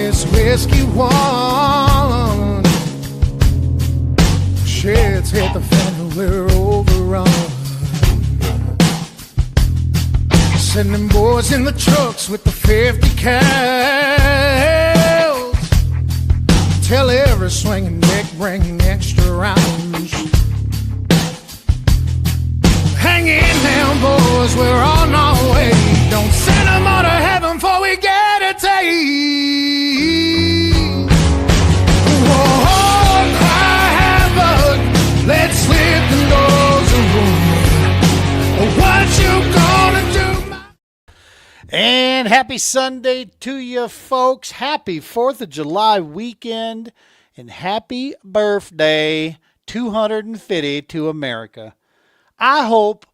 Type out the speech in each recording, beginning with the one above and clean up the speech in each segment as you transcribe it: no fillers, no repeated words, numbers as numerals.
this whiskey one. Shit's hit the fan, we're overrun. Sending boys in the trucks with the 50 cals. Tell every swinging dick bringing extra rounds. Hang in now, boys, we're on our way. Don't send them on to heaven before we get a taste. Whoa, cry havoc, let's slit the doors of room. What you gonna do? And happy Sunday to you folks. Happy 4th of July weekend and happy birthday 250 to America. I hope,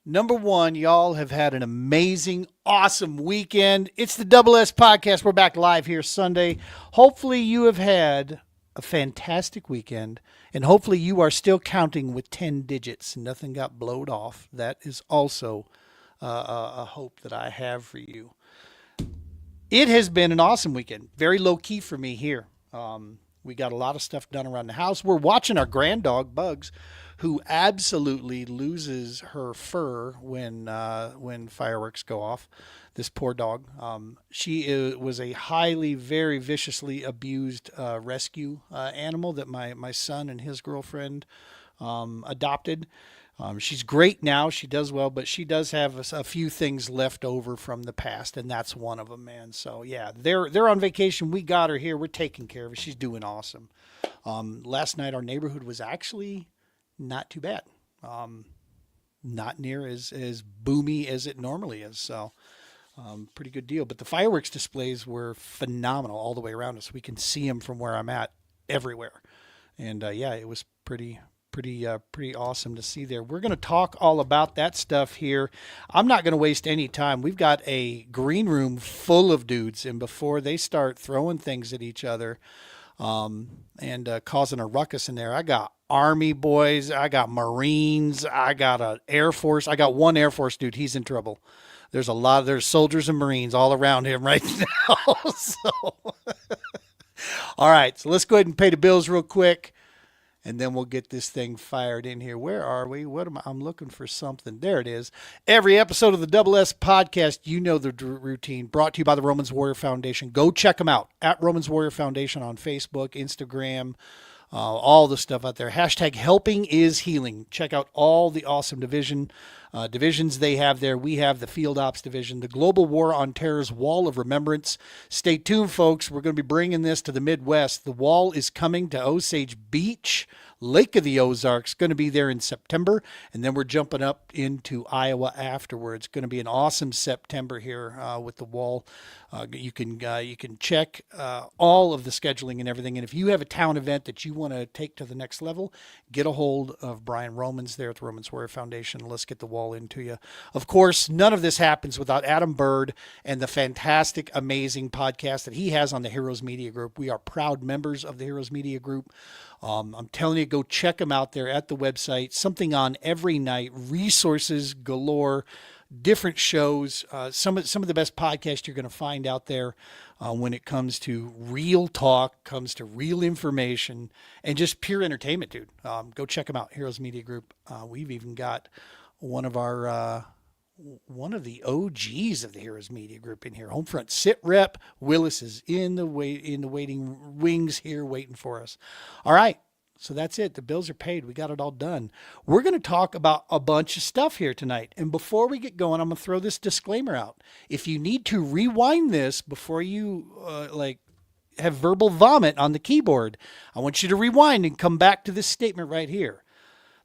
number one, y'all have had an amazing, awesome weekend. It's the Double S Podcast. We're back live here Sunday. Hopefully you have had a fantastic weekend, and hopefully you are still counting with 10 digits. Nothing got blowed off. That is also a hope that I have for you. It has been an awesome weekend. Very low-key for me here. We got a lot of stuff done around the house. We're watching our grand dog, Bugs, who absolutely loses her fur when fireworks go off. This poor dog. She was a highly, very viciously abused rescue animal that my son and his girlfriend adopted. She's great now. She does well, but she does have a few things left over from the past, and that's one of them, man. So, yeah, they're on vacation. We got her here. We're taking care of her. She's doing awesome. Last night, our neighborhood was actually not too bad. Not near as boomy as it normally is. So, pretty good deal. But the fireworks displays were phenomenal all the way around us. We can see them from where I'm at everywhere. And, yeah, it was pretty awesome to see there. We're going to talk all about that stuff here. I'm not going to waste any time. We've got a green room full of dudes, and before they start throwing things at each other and causing a ruckus in there, I got Army boys, I got Marines, I got an Air Force. I got one Air Force dude. He's in trouble. There's soldiers and Marines all around him right now. All right, so let's go ahead and pay the bills real quick. And then we'll get this thing fired in here. Where are we? I'm looking for something. There it is. Every episode of the Double S Podcast, you know the routine, brought to you by the Romans Warrior Foundation. Go check them out at Romans Warrior Foundation on Facebook, Instagram, all the stuff out there. Hashtag helping is healing. Check out all the awesome divisions they have there. We have the Field Ops Division, the Global War on Terror's Wall of Remembrance. Stay tuned, folks. We're going to be bringing this to the Midwest. The wall is coming to Osage Beach, Lake of the Ozarks. Going to be there in September, and then we're jumping up into Iowa afterwards. Going to be an awesome September here with the wall. You can check all of the scheduling and everything. And if you have a town event that you want to take to the next level, get a hold of Brian Romans there at the Romans Warrior Foundation. Let's get the wall into you. Of course, none of this happens without Adam Bird and the fantastic, amazing podcast that he has on the Heroes Media Group. We are proud members of the Heroes Media Group. I'm telling you, go check them out there at the website. Something on every night, resources galore, different shows, some of the best podcasts you're going to find out there when it comes to real talk, comes to real information, and just pure entertainment, dude. Go check them out, Heroes Media Group. We've even got one of the OGs of the Heroes Media Group in here. Homefront Sit Rep Willis is in the waiting wings here waiting for us. All right. So that's it. The bills are paid. We got it all done. We're going to talk about a bunch of stuff here tonight. And before we get going, I'm going to throw this disclaimer out. If you need to rewind this before you have verbal vomit on the keyboard, I want you to rewind and come back to this statement right here.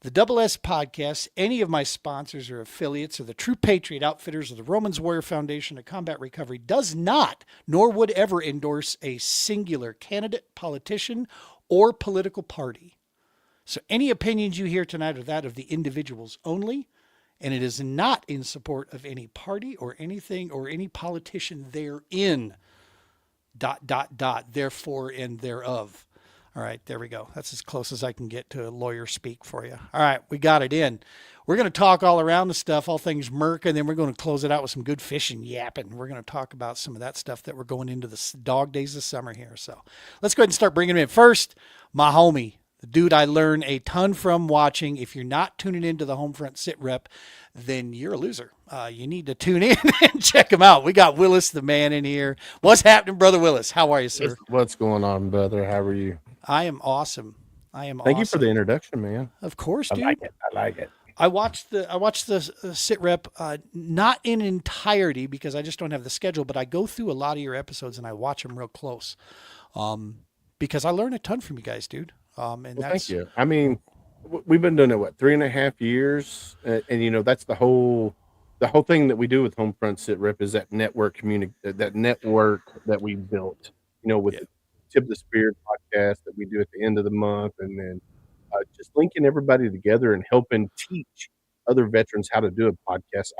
The Double S Podcast, any of my sponsors or affiliates, or the True Patriot Outfitters, or the Romans Warrior Foundation of Combat Recovery does not, nor would ever endorse a singular candidate, politician, or political party. So any opinions you hear tonight are that of the individuals only, and it is not in support of any party or anything or any politician therein. Therefore and thereof. All right, there we go. That's as close as I can get to lawyer speak for you. All right, we got it in. We're going to talk all around the stuff, all things Merica, and then we're going to close it out with some good fishing yapping. We're going to talk about some of that stuff that we're going into the dog days of summer here. So let's go ahead and start bringing him in. First, my homie, the dude I learned a ton from watching. If you're not tuning into the Homefront Sit Rep, then you're a loser. You need to tune in and check him out. We got Willis the man in here. What's happening, Brother Willis? How are you, sir? What's going on, brother? How are you? I am awesome. I am Thank you for the awesome. introduction, man. Of course, I like dude. it. I like it. I watched the sit rep not in entirety because I just don't have the schedule, but I go through a lot of your episodes and I watch them real close because I learn a ton from you guys, dude. And Well, thank that's you. I mean, we've been doing it what 3.5 years, and that's the whole thing that we do with Homefront Sit Rep is that that network that we built. With yeah, the Tip of the Spear podcast that we do at the end of the month, and then just linking everybody together and helping teach other veterans how to do a podcast.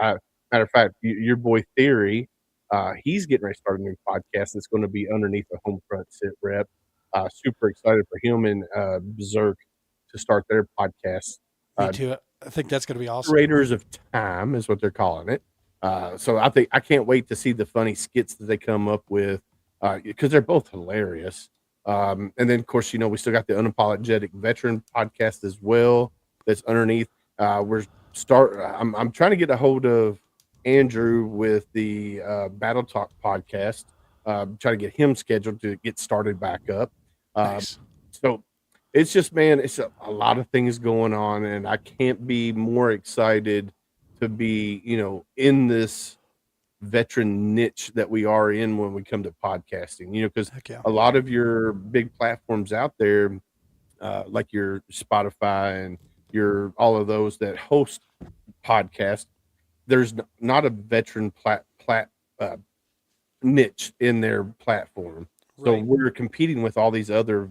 Matter of fact, your boy Theory, he's getting ready to start a new podcast that's going to be underneath the Homefront Sit Rep. Super excited for him and Berserk to start their podcast. me Uh, too. I think that's going to be awesome. Curators of Time is what they're calling it. So I can't wait to see the funny skits that they come up with because they're both hilarious. And then, of course, we still got the Unapologetic Veteran podcast as well. That's underneath. I'm trying to get a hold of Andrew with the Battle Talk podcast. Try to get him scheduled to get started back up. Uh, Nice. so it's just, man, it's a lot of things going on, and I can't be more excited to be, in this veteran niche that we are in when we come to podcasting, because Heck yeah. a lot of your big platforms out there, like your Spotify and your all of those that host podcasts, there's not a veteran uh, niche in their platform. So Right. we're competing with all these other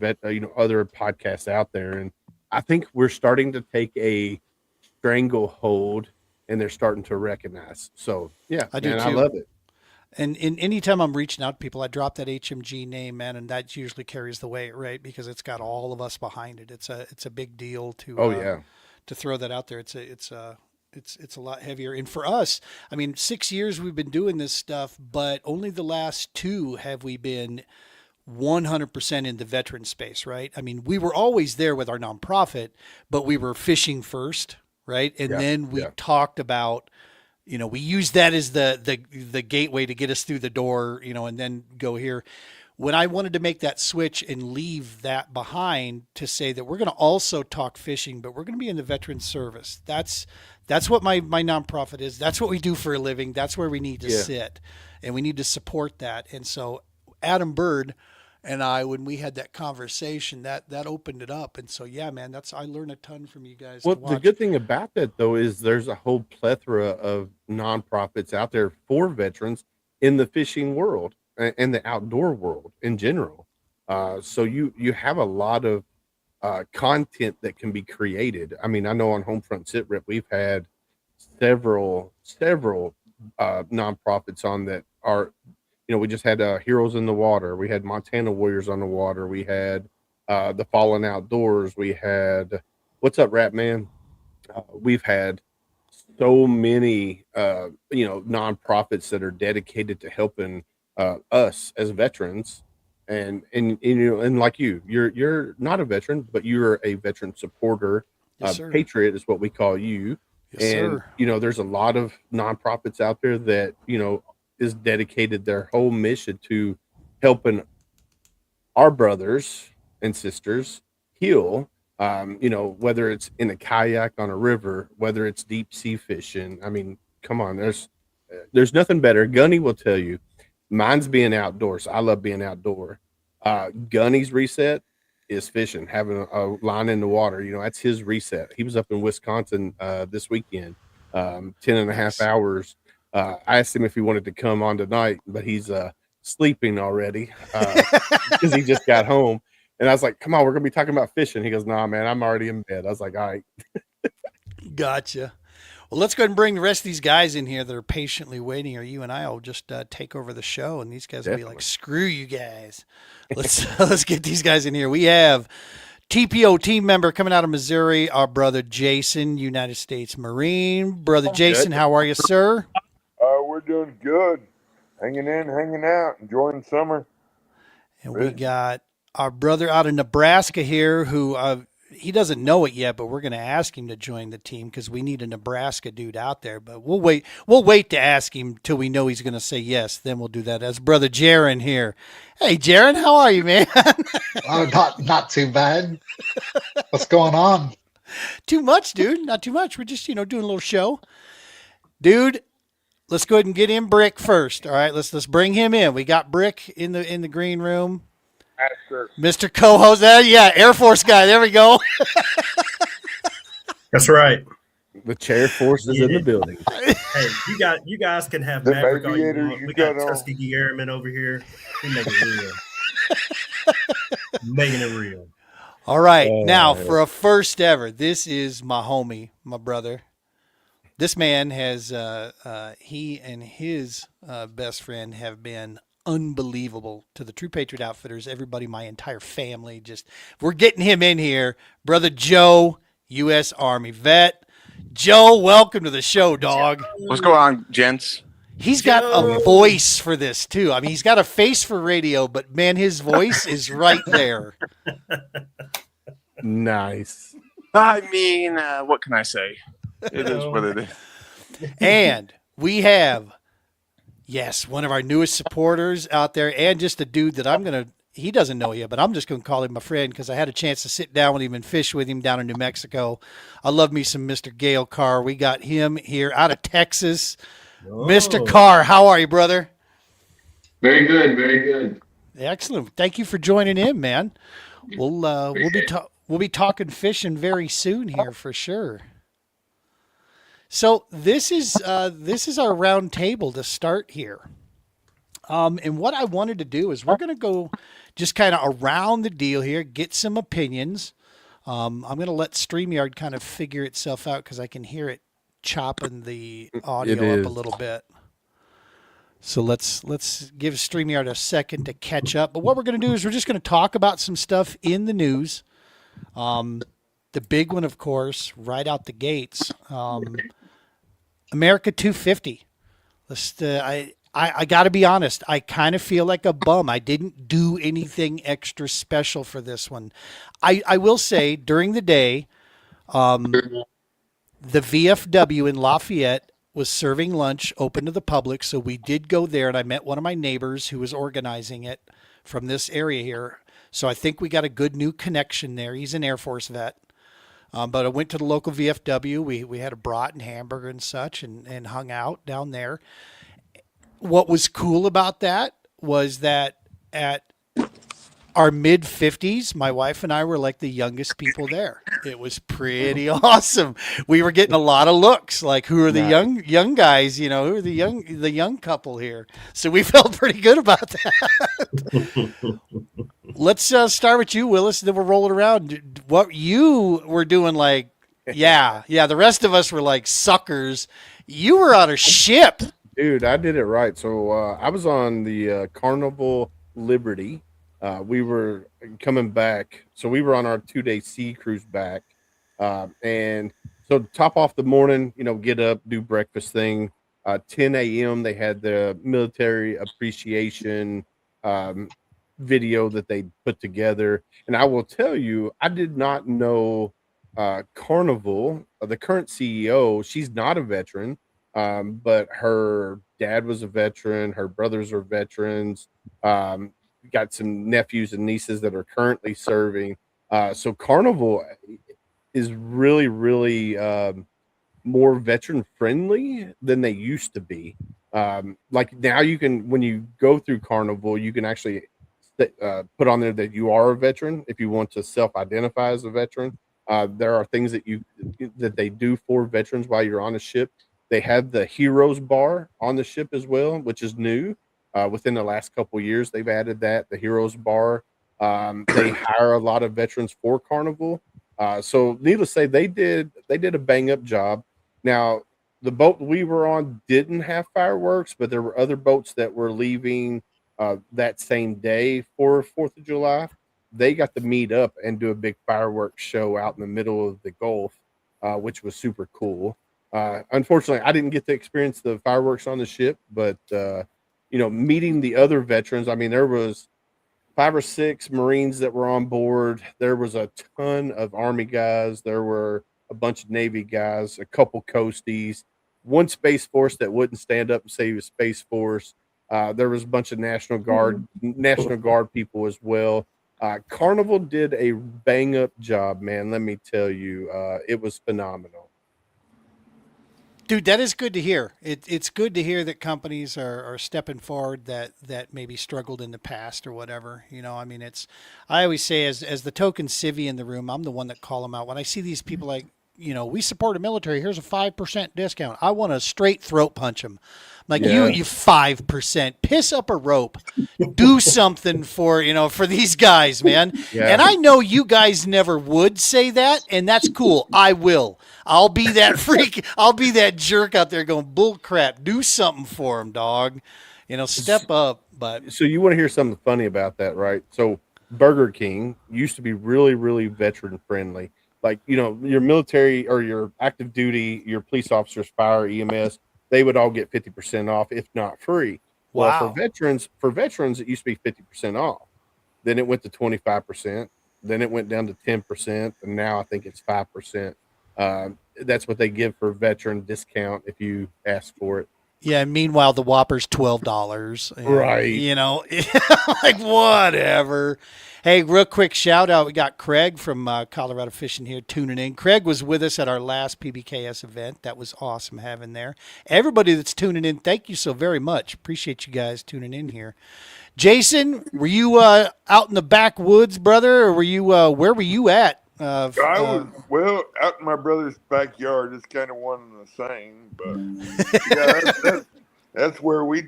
other podcasts out there, and I think we're starting to take a stranglehold, and they're starting to recognize. So yeah, I do man, I too. love it. And in anytime I'm reaching out to people, I drop that HMG name, man, and that usually carries the weight, right? Because it's got all of us behind it. It's a big deal Oh yeah, to throw that out there. It's a lot heavier. And for us, I mean, 6 years we've been doing this stuff, but only the last two have we been 100% in the veteran space, right? I mean, we were always there with our nonprofit, but we were fishing first, right? And yeah, then we yeah, talked about, we used that as the gateway to get us through the door, and then go here. When I wanted to make that switch and leave that behind to say that we're going to also talk fishing, but we're going to be in the veteran service. That's what my nonprofit is. That's what we do for a living. That's where we need to yeah. sit, and we need to support that. And so Adam Bird and I, when we had that conversation, that opened it up. And so yeah, man, I learned a ton from you guys Well, to the watch. good thing about that though is there's a whole plethora of nonprofits out there for veterans in the fishing world and the outdoor world in general. So you have a lot of content that can be created. I mean, I know on Homefront Sit Rep we've had several nonprofits on that are, we just had Heroes in the Water, we had Montana Warriors on the Water, we had the Fallen Outdoors, we had What's Up Rat Man. We've had so many nonprofits that are dedicated to helping us as veterans, and like you're not a veteran, but you're a veteran supporter. Yes, sir. Patriot is what we call you. Yes, And sir. there's a lot of nonprofits out there that is dedicated their whole mission to helping our brothers and sisters heal. Whether it's in a kayak on a river, whether it's deep sea fishing. I mean, come on, there's nothing better. Gunny will tell you, mine's being outdoors. I love being outdoor. Gunny's reset is fishing, having a line in the water. That's his reset. He was up in Wisconsin this weekend, 10 and a half Nice. hours. I asked him if he wanted to come on tonight, but he's sleeping already because he just got home. And I was like, come on, we're going to be talking about fishing. He goes, nah, man, I'm already in bed. I was like, all right. Gotcha. Well, let's go ahead and bring the rest of these guys in here that are patiently waiting, or you and I will just take over the show, and these guys will be like, "Screw you guys." Let's get these guys in here. We have TPO team member coming out of Missouri, our brother Jason, United States Marine. Brother Jason, how are you, sir? We're doing good. Hanging in, hanging out, enjoying summer. And we got our brother out of Nebraska here who he doesn't know it yet, but we're going to ask him to join the team because we need a Nebraska dude out there. But we'll wait. We'll wait to ask him till we know he's going to say yes. Then we'll do that. As brother Jaron here. Hey, Jaron, how are you, man? Not too bad. What's going on? Too much, dude. Not too much. We're just doing a little show, dude. Let's go ahead and get in Brick first. All right, let's bring him in. We got Brick in the green room. Mr. Co-host, yeah, Air Force guy. There we go. That's right. The chair force is in the building. Hey, you guys can have Maverick all you want. We got Tuskegee Airmen over here. We make it real. Making it real. All right, now for a first ever, this is my homie, my brother. This man has, he and his best friend have been unbelievable to the True Patriot Outfitters, everybody, my entire family. We're getting him in here. Brother Joe, U.S. Army vet. Joe, welcome to the show, dog. What's going on, gents? He's got a voice for this, too. I mean, he's got a face for radio, but, man, his voice is right there. Nice. I mean, what can I say? It is what it is. And we have, yes, one of our newest supporters out there, and just a dude that he doesn't know yet, but I'm just going to call him my friend because I had a chance to sit down with him and fish with him down in New Mexico. I love me some Mr. Gale Carr. We got him here out of Texas. Oh. Mr. Carr, how are you, brother? Very good, very good. Excellent. Thank you for joining in, man. We'll be talking fishing very soon here for sure. So this is our round table to start here. And what I wanted to do is we're going to go just kind of around the deal here, get some opinions. I'm going to let StreamYard kind of figure itself out because I can hear it chopping the audio up a little bit. So let's give StreamYard a second to catch up. But what we're going to do is we're just going to talk about some stuff in the news. The big one, of course, right out the gates, Merica 250. I got to be honest. I kind of feel like a bum. I didn't do anything extra special for this one. I will say during the day, the VFW in Lafayette was serving lunch open to the public. So we did go there, and I met one of my neighbors who was organizing it from this area here. So I think we got a good new connection there. He's an Air Force vet. But I went to the local VFW. We had a brat and hamburger and such and hung out down there. What was cool about that was that at our mid-50s, my wife and I were like the youngest people there. It was pretty awesome. We were getting a lot of looks like, who are the young guys, who are the young couple here. So we felt pretty good about that. Let's start with you, Willis, and then we'll roll it around. What you were doing, like, the rest of us were like suckers. You were on a ship. Dude, I did it right. So I was on the Carnival Liberty. We were coming back. So we were on our 2-day sea cruise back. And so top off the morning, get up, do breakfast thing. 10 a.m. they had the military appreciation video that they put together. And I will tell you, I did not know Carnival, the current CEO, she's not a veteran, but her dad was a veteran. Her brothers are veterans. Got some nephews and nieces that are currently serving. So Carnival is really, really more veteran friendly than they used to be. Like now you can, when you go through Carnival, you can actually put on there that you are a veteran if you want to self-identify as a veteran. There are things that they do for veterans while you're on a ship. They have the Heroes Bar on the ship as well, which is new. Within the last couple of years, they've added that, the Heroes Bar. They hire a lot of veterans for Carnival. So needless to say, they did a bang up job. Now, the boat we were on didn't have fireworks, but there were other boats that were leaving that same day for 4th of July. They got to meet up and do a big fireworks show out in the middle of the Gulf, which was super cool. Unfortunately, I didn't get to experience the fireworks on the ship, but meeting the other veterans. I mean, there was 5 or 6 Marines that were on board. There was a ton of Army guys. There were a bunch of Navy guys, a couple Coasties, one Space Force that wouldn't stand up and say he was Space Force. There was a bunch of National Guard people as well. Carnival did a bang up job, man. Let me tell you, it was phenomenal. Dude, that is good to hear. It's good to hear that companies are stepping forward that maybe struggled in the past or whatever. I mean, I always say as the token civvy in the room, I'm the one that call them out. When I see these people like, we support a military, here's a 5% discount. I want to straight throat punch them. Like, you 5%, piss up a rope, do something for these guys, man. Yeah. And I know you guys never would say that, and that's cool. I will. I'll be that freak. I'll be that jerk out there going, bull crap, do something for them, dog. Step up. But so you want to hear something funny about that, right? So Burger King used to be really, really veteran friendly. Like, your military or your active duty, your police officers, fire, EMS, they would all get 50% off, if not free. Wow. Well, for veterans, it used to be 50% off. Then it went to 25%. Then it went down to 10%, and now I think it's 5%. That's what they give for veteran discount if you ask for it. Yeah. Meanwhile, the Whopper's $12. Right. Like, whatever. Hey, real quick shout out. We got Craig from Colorado Fishing here tuning in. Craig was with us at our last PBKS event. That was awesome having there. Everybody that's tuning in, thank you so very much. Appreciate you guys tuning in here. Jason, were you out in the backwoods, brother, or where were you at? I was out in my brother's backyard. It's kind of one and the same, but that's where we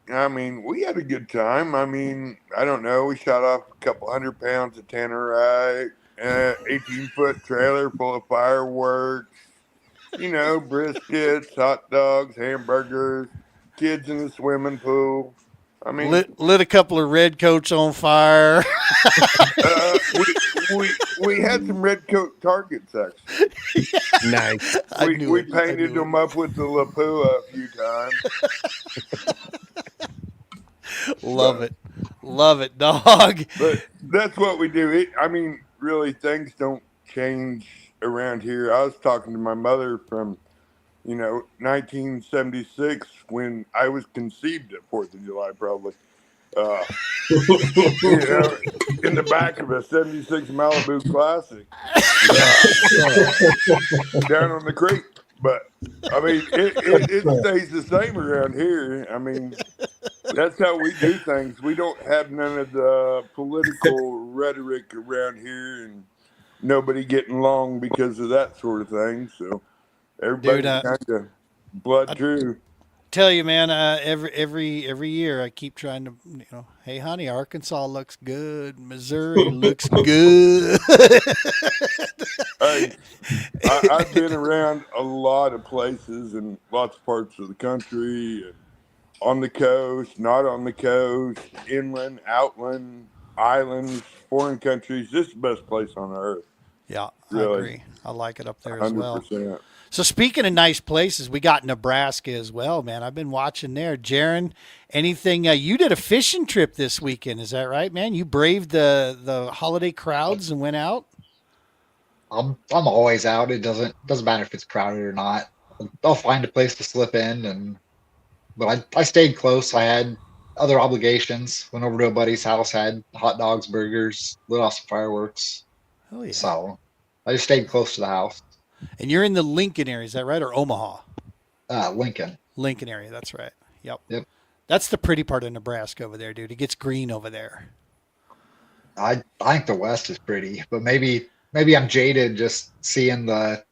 had a good time. I mean, I don't know. We shot off a couple 100 pounds of tannerite, 18-foot trailer full of fireworks, briskets, hot dogs, hamburgers, kids in the swimming pool. I mean, lit a couple of red coats on fire. We had some red coat targets, actually. Nice. We painted them up with the Lapua a few times. Love it, dog. But that's what we do. Really, things don't change around here. I was talking to my mother from 1976 when I was conceived at 4th of July, probably. In the back of a 76 Malibu Classic down on the creek. But, it stays the same around here. That's how we do things. We don't have none of the political rhetoric around here and nobody getting along because of that sort of thing. So, everybody's kind of blood true. Tell you, man, every year I keep trying to, hey, honey, Arkansas looks good. Missouri looks good. Hey, I've been around a lot of places in lots of parts of the country, and on the coast, not on the coast, inland, outland, islands, foreign countries. This is the best place on earth. Yeah, really. I agree. I like it up there as 100%. well. So speaking of nice places, we got Nebraska as well, man. I've been watching there. Jaron, anything? You did a fishing trip this weekend, is that right, man? You braved the holiday crowds and went out. I'm always out. It doesn't matter if it's crowded or not. I'll find a place to slip in, but I stayed close. I had other obligations. Went over to a buddy's house, had hot dogs, burgers, lit off some fireworks. Oh yeah. So I just stayed close to the house. And you're in the Lincoln area, is that right? Or Omaha? Lincoln. Lincoln area, that's right. Yep. That's the pretty part of Nebraska over there, dude. It gets green over there. I think the West is pretty, but maybe I'm jaded just seeing the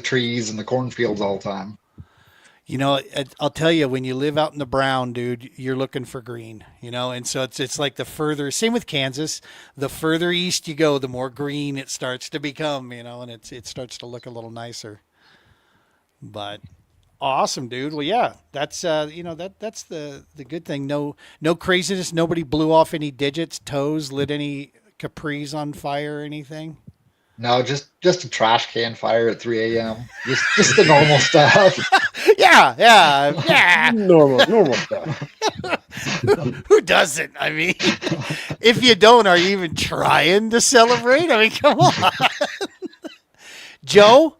trees and the cornfields all the time. I'll tell you, when you live out in the brown, dude, you're looking for green, and so it's like same with Kansas, the further east you go, the more green it starts to become, and it starts to look a little nicer. But Awesome, dude. Well, yeah, that's that's the good thing. No craziness. Nobody blew off any digits, toes, lit any capris on fire or anything. No, just a trash can fire at 3 a.m. Just the normal stuff. Yeah. Normal stuff. Who doesn't? I mean, if you don't, are you even trying to celebrate? I mean, come on. Joe,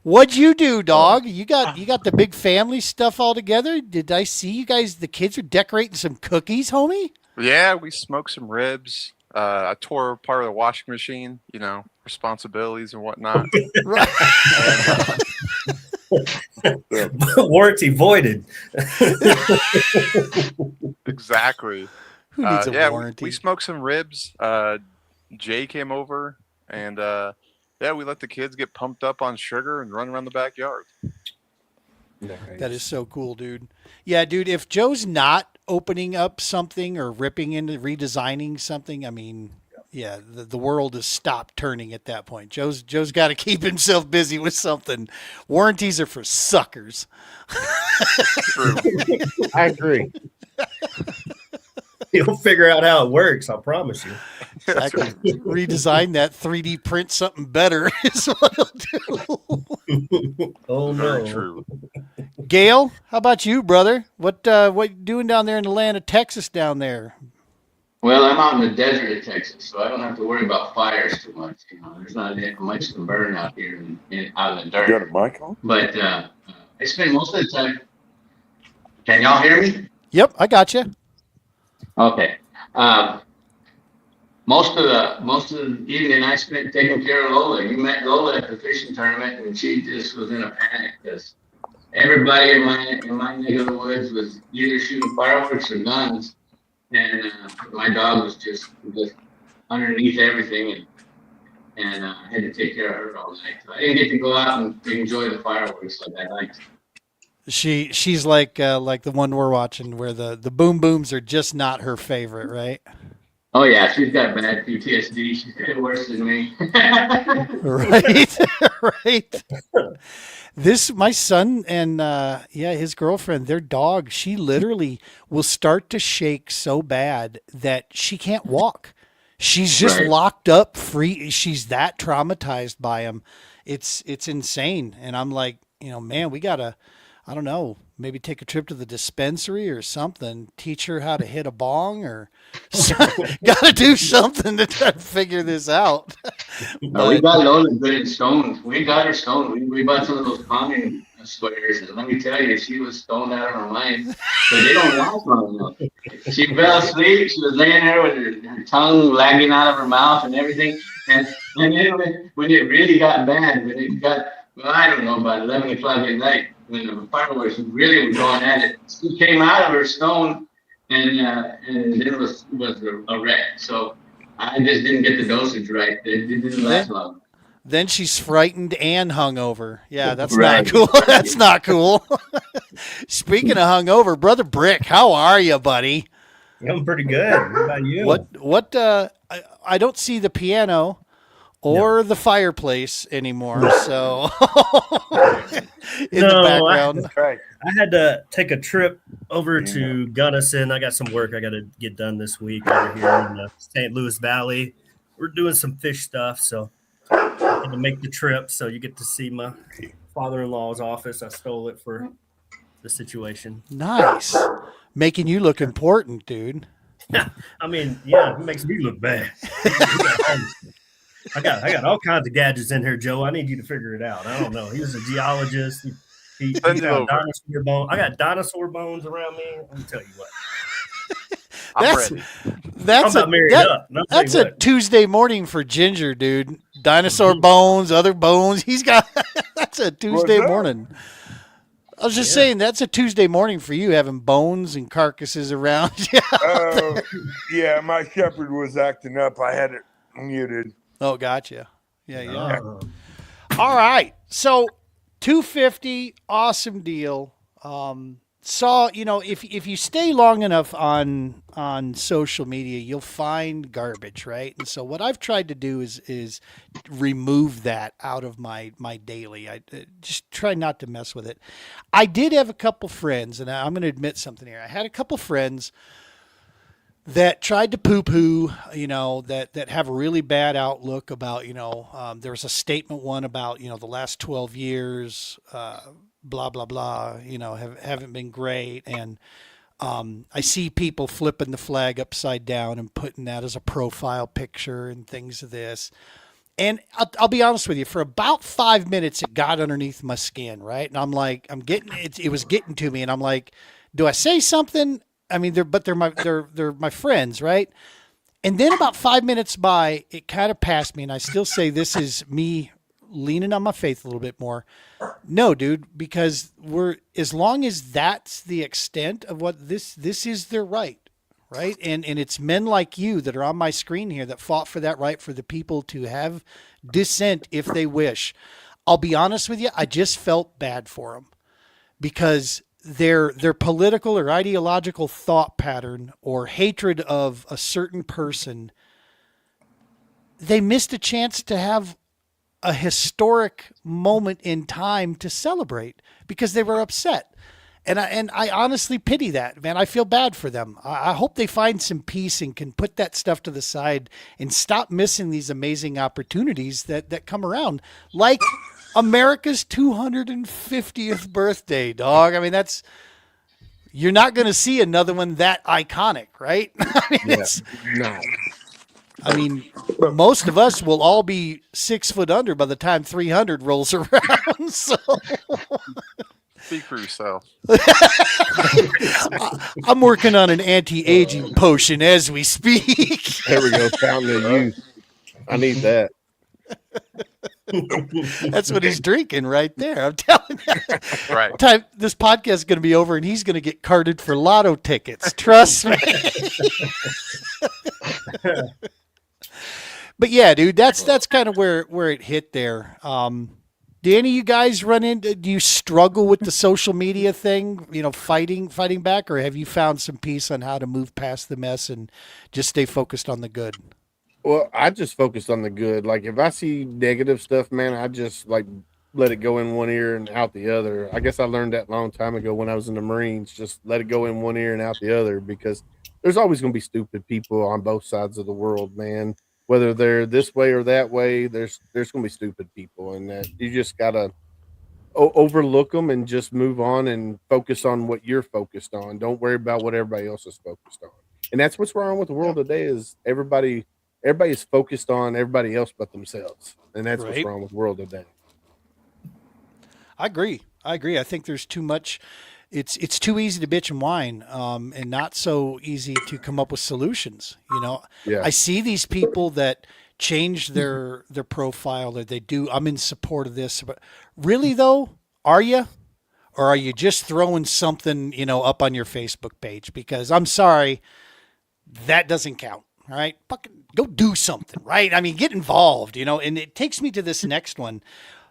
what'd you do, dog? You got the big family stuff all together? Did I see you guys? The kids are decorating some cookies, homie. Yeah, we smoked some ribs. I tore apart of the washing machine. Responsibilities and whatnot. Right. Warranty voided. Exactly. Who needs a yeah, warranty? we smoked some ribs. Jay came over, and we let the kids get pumped up on sugar and run around the backyard. Nice. That is so cool, dude. Yeah, dude, if Joe's not opening up something or ripping into redesigning something, I mean, yeah, the world has stopped turning at that point. Joe's got to keep himself busy with something. Warranties are for suckers. True. I agree. He'll figure out how it works. I promise you. Exactly. Redesign that 3D print something better is what he'll do. Oh Very no. true. Gail, how about you, brother? What you doing down there in the land of Texas down there? Well, I'm out in the desert of Texas, so I don't have to worry about fires too much. There's not much to burn out here out in the You got dirt. a mic on? But I spend most of the time. Can y'all hear me? Yep, I got you. Okay. Most of the evening I spent taking care of Lola. You met Lola at the fishing tournament, and she just was in a panic because everybody in my neck of the woods was either shooting fireworks or guns, and my dog was just underneath everything, and I had to take care of her all night. So I didn't get to go out and enjoy the fireworks like I liked. She's like the one we're watching where the boom booms are just not her favorite, right? Oh yeah, she's got bad PTSD. She's got it worse than me. Right. Right. My son and his girlfriend, their dog, she literally will start to shake so bad that she can't walk. She's just Right. locked up free. She's that traumatized by him. It's insane. And I'm like, man, we gotta, I don't know, maybe take a trip to the dispensary or something, teach her how to hit a bong or gotta do something to try to figure this out. We got Lola good at stones. We got her stoned. We bought some of those common squares, and let me tell you, she was stoned out of her mind. But they don't last long enough. She fell asleep. She was laying there with her tongue lagging out of her mouth and everything. And then when it really got bad, when it got, well, I don't know, about 11 o'clock at night, when the fireworks really were going at it, she came out of her stone, and then it was a wreck. So I just didn't get the dosage right. It didn't last long. Then she's frightened and hungover. Yeah, that's Right. not cool. That's not cool. Speaking of hungover, Brother Brick, how are you, buddy? I'm pretty good. What about you? What I don't see the piano or the fireplace anymore. So in the background. Right. I had to take a trip over to Gunnison. I got some work I got to get done this week over here in the St. Louis Valley. We're doing some fish stuff, so I had to make the trip. So you get to see my father-in-law's office. I stole it for the situation. Nice. Making you look important, dude. I mean, yeah, it makes me look bad. I got all kinds of gadgets in here, Joe. I need you to figure it out. I don't know. He was a geologist. He found dinosaur bones. I got dinosaur bones around me. Let me tell you what. I'm ready. That's a Tuesday morning for Ginger, dude. Dinosaur bones, other bones. He's got that's a Tuesday morning. I was just saying that's a Tuesday morning for you, having bones and carcasses around. Yeah, my shepherd was acting up. I had it muted. Oh, gotcha. Yeah. All right. So 250, awesome deal. saw, if you stay long enough on social media, you'll find garbage, right? And so what I've tried to do is remove that out of my daily. I just try not to mess with it. I did have a couple friends, and I'm going to admit something here. I had a couple friends that tried to poo-poo, that have a really bad outlook about, there was a statement one about, the last 12 years, blah, blah, blah, haven't been great. And I see people flipping the flag upside down and putting that as a profile picture and things of this. And I'll be honest with you, for about 5 minutes, it got underneath my skin, right? And I'm like, it was getting to me, and I'm like, do I say something? I mean, they're my friends, right? And then about 5 minutes by, it kind of passed me, and I still say this is me leaning on my faith a little bit more. No, dude, because as long as that's the extent of what this is their right, right? And it's men like you that are on my screen here that fought for that right for the people to have dissent if they wish. I'll be honest with you, I just felt bad for them because their political or ideological thought pattern or hatred of a certain person, they missed a chance to have a historic moment in time to celebrate because they were upset. And I honestly pity that, man. I feel bad for them. I hope they find some peace and can put that stuff to the side and stop missing these amazing opportunities that come around, like America's 250th birthday, dog. I mean, you're not going to see another one that iconic, right? I mean, most of us will all be 6 foot under by the time 300 rolls around. So Speak for yourself. I'm working on an anti-aging potion as we speak. There we go. Fountain of youth. I need that. That's what he's drinking right there. I'm telling you. Right. This podcast is going to be over, and he's going to get carded for lotto tickets. Trust me. But yeah, dude, that's kind of where it hit there. Do any of you guys do you struggle with the social media thing, fighting back, or have you found some peace on how to move past the mess and just stay focused on the good? Well, I just focused on the good. Like if I see negative stuff, man, I just like let it go in one ear and out the other. I guess I learned that a long time ago when I was in the Marines. Just let it go in one ear and out the other, because there's always going to be stupid people on both sides of the world, man. Whether they're this way or that way, there's going to be stupid people, and that you just gotta overlook them and just move on and focus on what you're focused on. Don't worry about what everybody else is focused on. And that's what's wrong with the world today is everybody is focused on everybody else but themselves, and that's what's wrong with the world today. I agree. I think there's too much. It's too easy to bitch and whine, and not so easy to come up with solutions. I see these people that change their profile, or they do. I'm in support of this, but really though, are you, or are you just throwing something up on your Facebook page? Because I'm sorry, that doesn't count. All right, fucking go do something, right? I mean, get involved. And it takes me to this next one.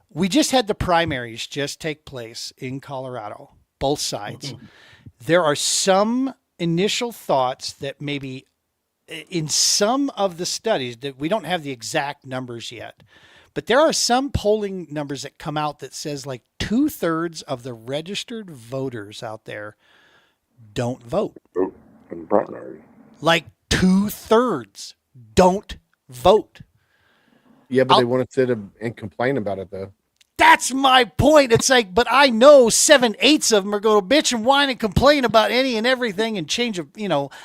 We just had the primaries just take place in Colorado. Both sides. There are some initial thoughts that maybe in some of the studies that we don't have the exact numbers yet, but there are some polling numbers that come out that says like 2/3 of the registered voters out there don't vote. Like 2/3 don't vote. Yeah, but they want to sit and complain about it though. That's my point. It's like, but I know 7/8 of them are going to bitch and whine and complain about any and everything and change of,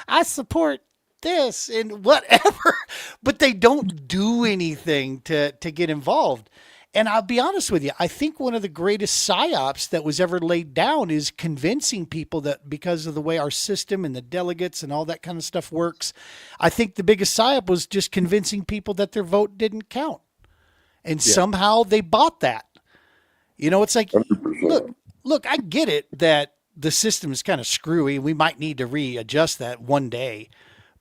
I support this and whatever, but they don't do anything to get involved. And I'll be honest with you, I think one of the greatest psyops that was ever laid down is convincing people that because of the way our system and the delegates and all that kind of stuff works, I think the biggest psyop was just convincing people that their vote didn't count. And somehow they bought that. It's like, 100%. Look, I get it that the system is kind of screwy. We might need to readjust that one day.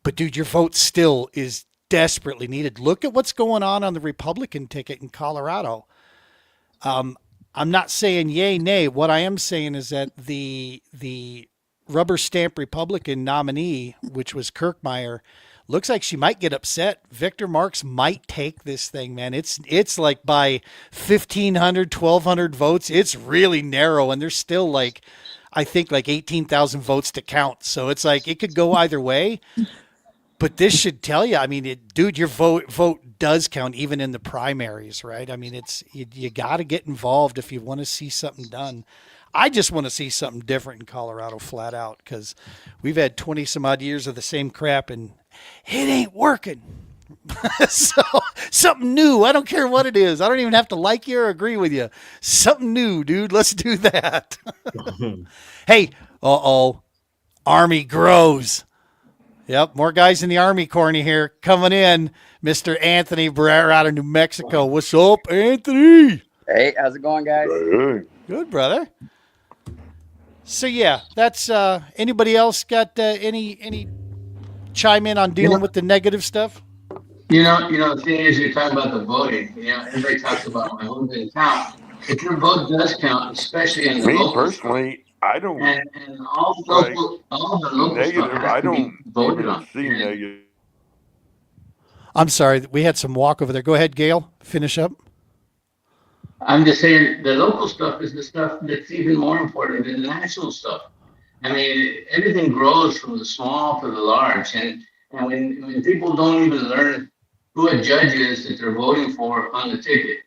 But, dude, your vote still is desperately needed. Look at what's going on the Republican ticket in Colorado. I I'm not saying yay, nay. What I am saying is that the rubber stamp Republican nominee, which was Kirkmeyer, looks like she might get upset. Victor Marks might take this thing, man. It's like by 1,500, 1,200 votes. It's really narrow, and there's still like, I think like 18,000 votes to count. So it's like it could go either way. But this should tell you. I mean, dude, your vote does count even in the primaries, right? I mean, it's you got to get involved if you want to see something done. I just want to see something different in Colorado, flat out, because we've had 20 some odd years of the same crap, and it ain't working. So something new. I don't care what it is. I don't even have to like you or agree with you. Something new, dude. Let's do that. Hey, Army grows. Yep, more guys in the Army corner here coming in. Mr. Anthony Barrera out of New Mexico. What's up, Anthony? Hey, how's it going, guys? Hey. Good, brother. So yeah, that's anybody else got any chime in on dealing with the negative stuff? The thing is, you're talking about the voting. Everybody talks about my vote didn't count. If your vote does count, especially in the Me local personally, I don't and all the local negative. stuff I has to be don't voted even on. see negative. I'm sorry, we had some walk over there. Go ahead, Gail. Finish up. I'm just saying the local stuff is the stuff that's even more important than the national stuff. I mean, everything grows from the small to the large, and when people don't even learn who a judge is that they're voting for on the ticket,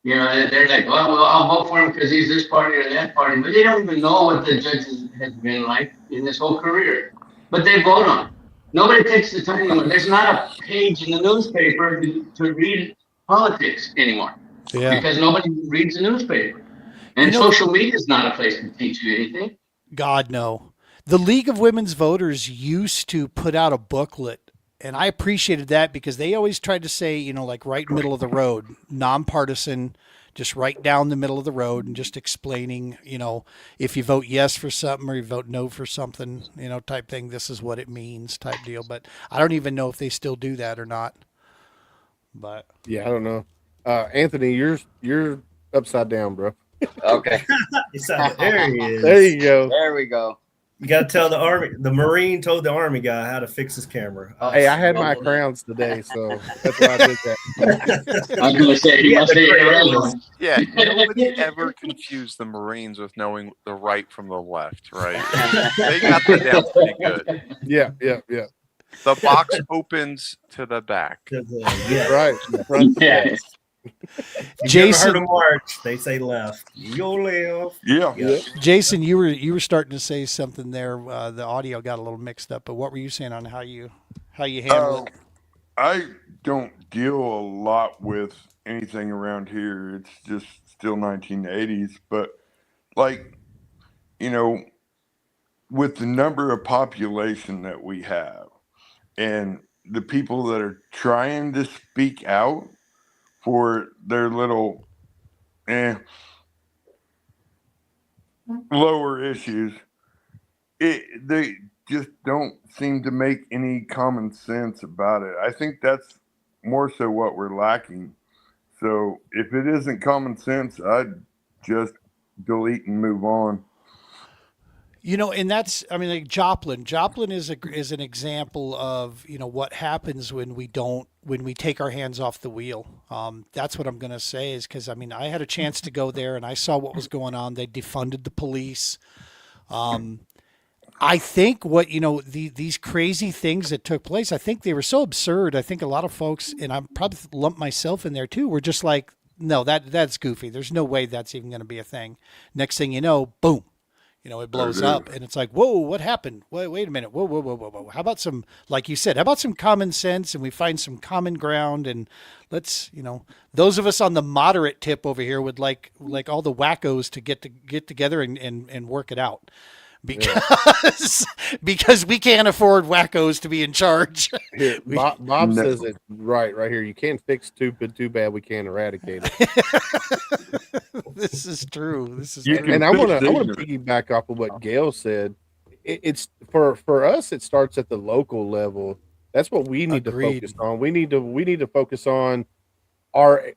they're like, well, I'll vote for him because he's this party or that party, but they don't even know what the judge has been like in his whole career. But they vote on it. Nobody takes the time anymore. There's not a page in the newspaper to read politics anymore. Yeah. Because nobody reads the newspaper. And social media is not a place to teach you anything. God, no. The League of Women's Voters used to put out a booklet, and I appreciated that because they always tried to say, like right middle of the road, nonpartisan, just right down the middle of the road, and just explaining, if you vote yes for something or you vote no for something, type thing, this is what it means type deal. But I don't even know if they still do that or not. But Yeah, I don't know. Anthony, you're upside down, bro. Okay, There he is. There you go. there we go. You got to tell the Army. The Marine told the Army guy how to fix his camera. Hey, I had my crowns today, so that's why I did that. I was going to say, he must be irrelevant. Yeah, nobody ever confused the Marines with knowing the right from the left, right? They got that down pretty good. Yeah. The box opens to the back. Yeah. Right. Front Yeah. Jason, Heard of March, they say left. You left. Yeah. Jason, you were starting to say something there. The audio got a little mixed up, but what were you saying on how you handle it? I don't deal a lot with anything around here. It's just still 1980s. But, with the number of population that we have and the people that are trying to speak out for their little lower issues, they just don't seem to make any common sense about it. I think that's more so what we're lacking. So if it isn't common sense, I'd just delete and move on. And that's, like Joplin. Joplin is an example of, what happens when we take our hands off the wheel. That's what I'm going to say is because, I had a chance to go there and I saw what was going on. They defunded the police. I think these crazy things that took place, I think they were so absurd. I think a lot of folks, and I probably lumped myself in there too, were just like, no, that's goofy. There's no way that's even going to be a thing. Next thing you know, boom. It blows up and it's like, whoa, what happened? Wait a minute. Whoa. How about some, like you said, how about some common sense and we find some common ground and let's, those of us on the moderate tip over here would like all the wackos to get together and work it out. Because we can't afford wackos to be in charge. Here, Bob says it right here. You can't fix stupid. Too bad we can't eradicate it. This is true. And I want to piggyback off of what Gail said. It's for us. It starts at the local level. That's what we need Agreed. to focus on. We need to focus on our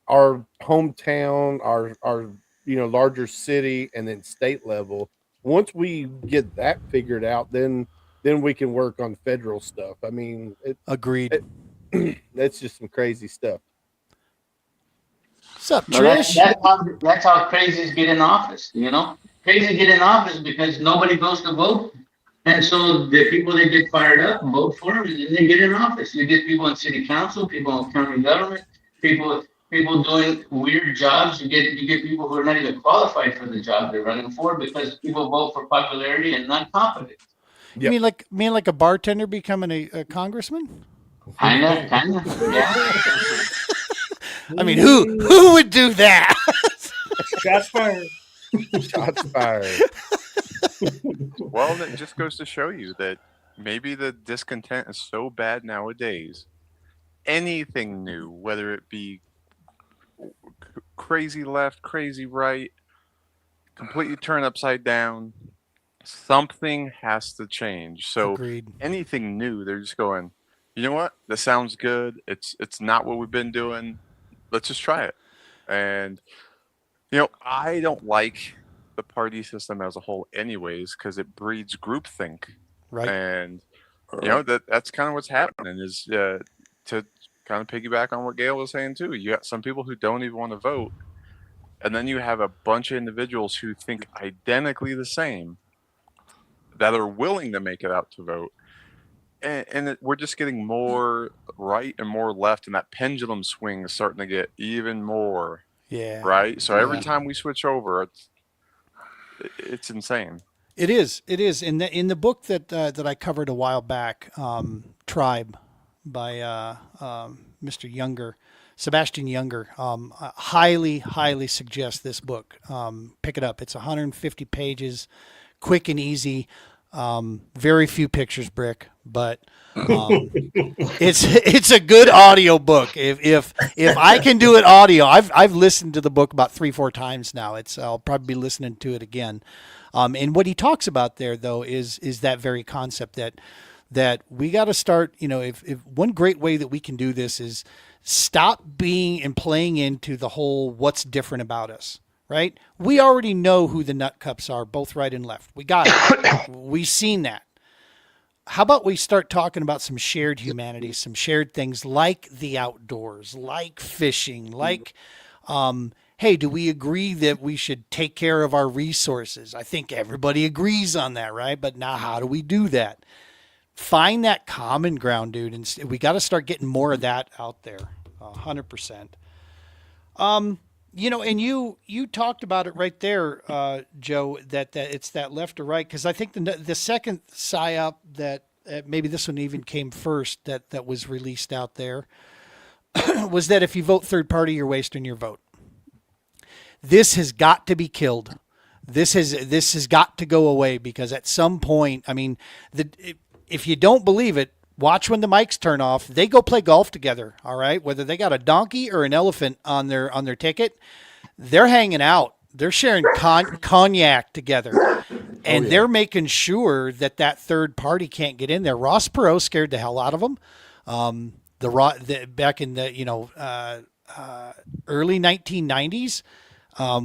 hometown, our larger city and then state level. Once we get that figured out, then we can work on federal stuff. I mean, Agreed. That's just some crazy stuff. What's up, No, Trish? that's how crazies get in office, you know? Crazies get in office because nobody goes to vote. And so the people that get fired up and vote for them, and then they get in office. You get people in city council, people in county government, people doing weird jobs. You get people who are not even qualified for the job they're running for because people vote for popularity and not competence. You mean like a bartender becoming a congressman? Kinda, yeah. I mean, who would do that? Shots fired. Shots fired. Well, it just goes to show you that maybe the discontent is so bad nowadays. Anything new, whether it be crazy left, crazy right, completely turned upside down, something has to change. So Agreed. anything new, they're just going, you know what? This sounds good. It's not what we've been doing. Let's just try it. And I don't like the party system as a whole anyways, because it breeds groupthink. Right. And that's kind of what's happening is to kind of piggyback on what Gail was saying too. You got some people who don't even want to vote, and then you have a bunch of individuals who think identically the same that are willing to make it out to vote. And we're just getting more right and more left, and that pendulum swing is starting to get even more right. So every time we switch over, it's insane. It is. In the book that I covered a while back, Tribe by Mr. Younger, Sebastian Younger, highly suggest this book. Pick it up. It's 150 pages, quick and easy. Very few pictures, Brick, but it's a good audio book. If I can do it audio, I've listened to the book about 3-4 times now. I'll probably be listening to it again. And what he talks about there though is that very concept that we got to start. If one great way that we can do this is stop being and playing into the whole what's different about us. Right? We already know who the nut cups are, both right and left. We got it. We've seen that. How about we start talking about some shared humanity, some shared things like the outdoors, like fishing, like, hey, do we agree that we should take care of our resources? I think everybody agrees on that, right? But now how do we do that? Find that common ground, dude. And we got to start getting more of that out there. 100%. And you talked about it right there, Joe, that it's that left or right. Because I think the second PSYOP that maybe this one even came first that was released out there was that if you vote third party, you're wasting your vote. This has got to be killed. This has got to go away because at some point, I mean, if you don't believe it, watch when the mics turn off. They go play golf together, all right? Whether they got a donkey or an elephant on their ticket, they're hanging out. They're sharing cognac together, and they're making sure that third party can't get in there. Ross Perot scared the hell out of them. Back in the early 1990s,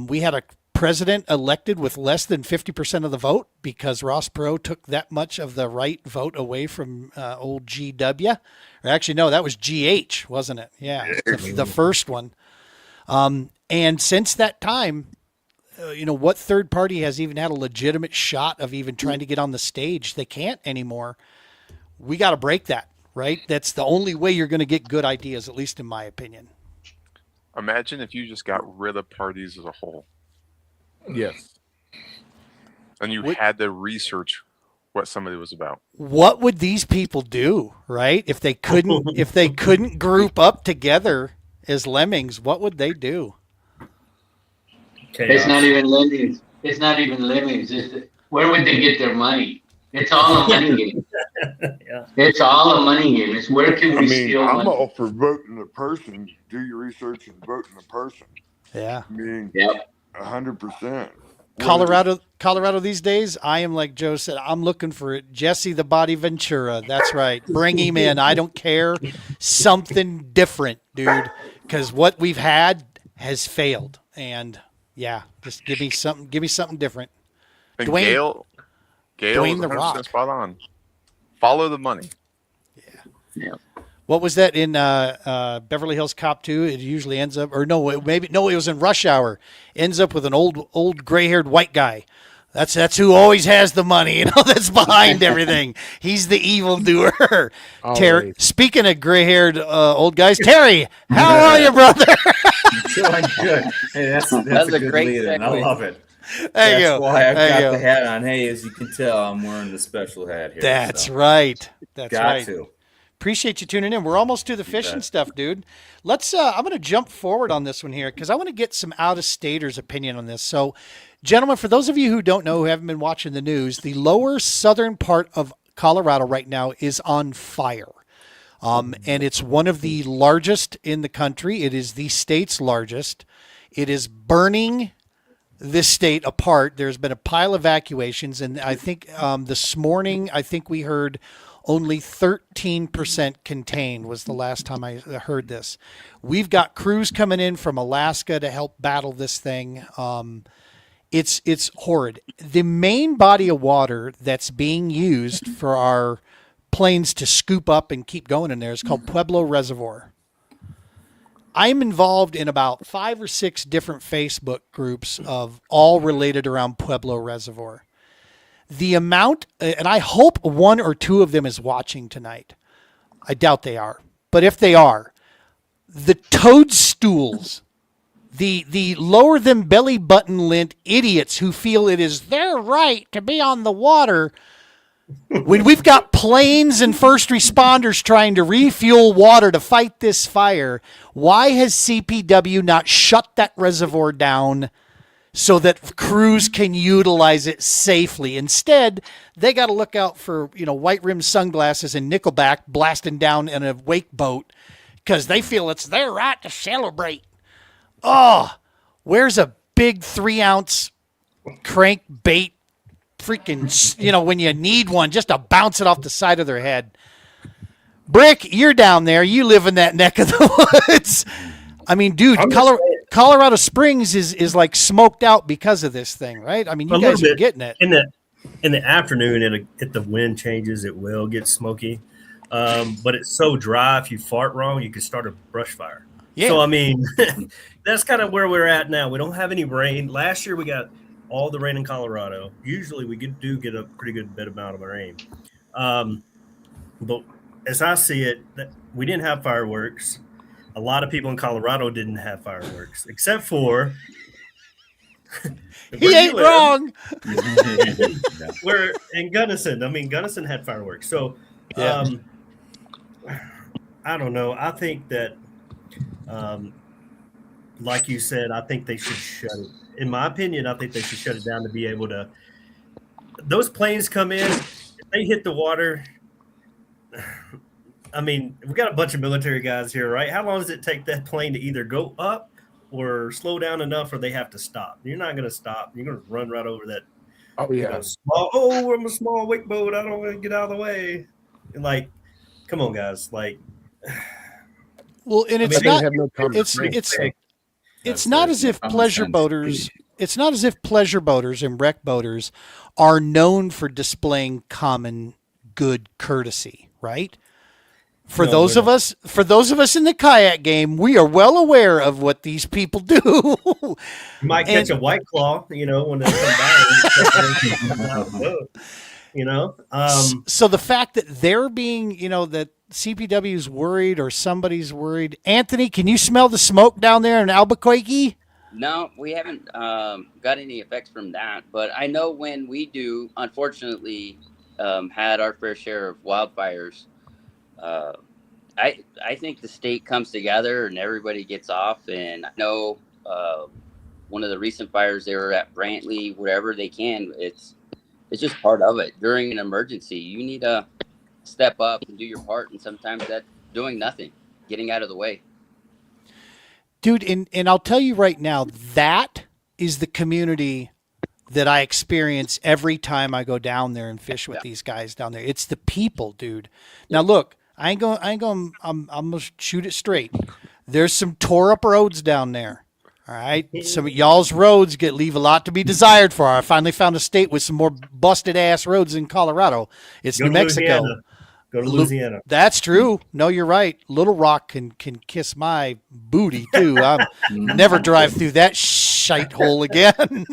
we had a president elected with less than 50% of the vote because Ross Perot took that much of the right vote away from old GW. Or actually, no, that was GH, wasn't it? Yeah, the first one. And since that time, what third party has even had a legitimate shot of even trying to get on the stage? They can't anymore. We got to break that, right? That's the only way you're going to get good ideas, at least in my opinion. Imagine if you just got rid of parties as a whole. Yes. And you had to research what somebody was about. What would these people do, right? If they couldn't group up together as lemmings, what would they do? Chaos. It's not even lemmings. Where would they get their money? It's all a money game. Yeah. It's all a money game. It's where can we steal money? I'm all for voting a person. Do your research and voting a person. Yeah. 100%. Colorado these days, I am like Joe said, I'm looking for it. Jesse the Body Ventura. That's right. Bring him in. I don't care. Something different, dude. Because what we've had has failed. And Yeah, just give me something. Give me something different. And Dwayne, Gail Dwayne is the 100% Rock. spot on. Follow the money. Yeah. What was that in Beverly Hills Cop 2? It usually ends up, or no, maybe no, it was in Rush Hour. Ends up with an old gray-haired white guy. That's who always has the money. You know, that's behind everything. He's the evil doer. Terry. Always. Speaking of gray-haired old guys, Terry, how are you, brother? Doing good. Hey, that's That's a a good great lead in. I segue. love it. There you That's go. why I've There you got go. the hat on. Hey, as you can tell, I'm wearing the special hat here. That's so. right. That's Got right. to. Appreciate you tuning in. We're almost to the fishing bet. stuff, dude. Let's. I'm going to jump forward on this one here because I want to get some out-of-staters' opinion on this. So, gentlemen, for those of you who don't know, who haven't been watching the news, the lower southern part of Colorado right now is on fire. And it's one of the largest in the country. It is the state's largest. It is burning this state apart. There's been a pile of evacuations, and I think this morning, I think we heard only 13% contained was the last time I heard this. We've got crews coming in from Alaska to help battle this thing. It's horrid. The main body of water that's being used for our planes to scoop up and keep going in there is called Pueblo Reservoir. I'm involved in about 5 or 6 different Facebook groups of all related around Pueblo Reservoir. The amount, and I hope 1 or 2 of them is watching tonight. I doubt they are. But if they are, the toadstools, the lower than belly button lint idiots who feel it is their right to be on the water, when we've got planes and first responders trying to refuel water to fight this fire, why has CPW not shut that reservoir down so that crews can utilize it safely? Instead, they got to look out for, white rimmed sunglasses and Nickelback blasting down in a wake boat because they feel it's their right to celebrate. Oh, where's a big 3-ounce crank bait? Freaking, when you need one, just to bounce it off the side of their head. Brick, you're down there. You live in that neck of the woods. I mean, dude, Colorado Springs is like smoked out because of this thing, right? I mean, you guys are getting it. In the afternoon, if the wind changes, it will get smoky. But it's so dry, if you fart wrong, you can start a brush fire. Yeah. So, I mean, that's kind of where we're at now. We don't have any rain. Last year, we got all the rain in Colorado. Usually we do get a pretty good bit amount of rain. But as I see it, we didn't have fireworks. A lot of people in Colorado didn't have fireworks, except for he ain't wrong. We're in Gunnison. I mean, Gunnison had fireworks. So I don't know. I think that like you said, I think they should shut it. In my opinion, I think they should shut it down to be able to. Those planes come in, if they hit the water. I mean, we got a bunch of military guys here, right? How long does it take that plane to either go up or slow down enough, or they have to stop? You're not going to stop. You're going to run right over that. Oh yeah. I'm a small wake boat. I don't want to get out of the way. And like, come on, guys. Like, well, and it's not. It's not as if pleasure boaters. It's not as if pleasure boaters and wreck boaters are known for displaying common good courtesy, right? For those of us in the kayak game, we are well aware of what these people do. You might catch a white claw, when they come by. So the fact that they're being, that CPW is worried or somebody's worried. Anthony, can you smell the smoke down there in Albuquerque? No, we haven't got any effects from that. But I know when we do, unfortunately, had our fair share of wildfires. I think the state comes together and everybody gets off. And I know one of the recent fires, they were at Brantley, wherever they can. It's just part of it. During an emergency, you need to step up and do your part. And sometimes that's doing nothing, getting out of the way. Dude, and I'll tell you right now, that is the community that I experience every time I go down there and fish with these guys down there. It's the people, dude. Now look, I'm gonna shoot it straight. There's some tore up roads down there. All right, some of y'all's roads leave a lot to be desired for. I finally found a state with some more busted ass roads in Colorado. It's Go New to Mexico. Louisiana. Go to Louisiana. That's true. No, you're right. Little Rock can kiss my booty too. I'm never drive through that shite hole again.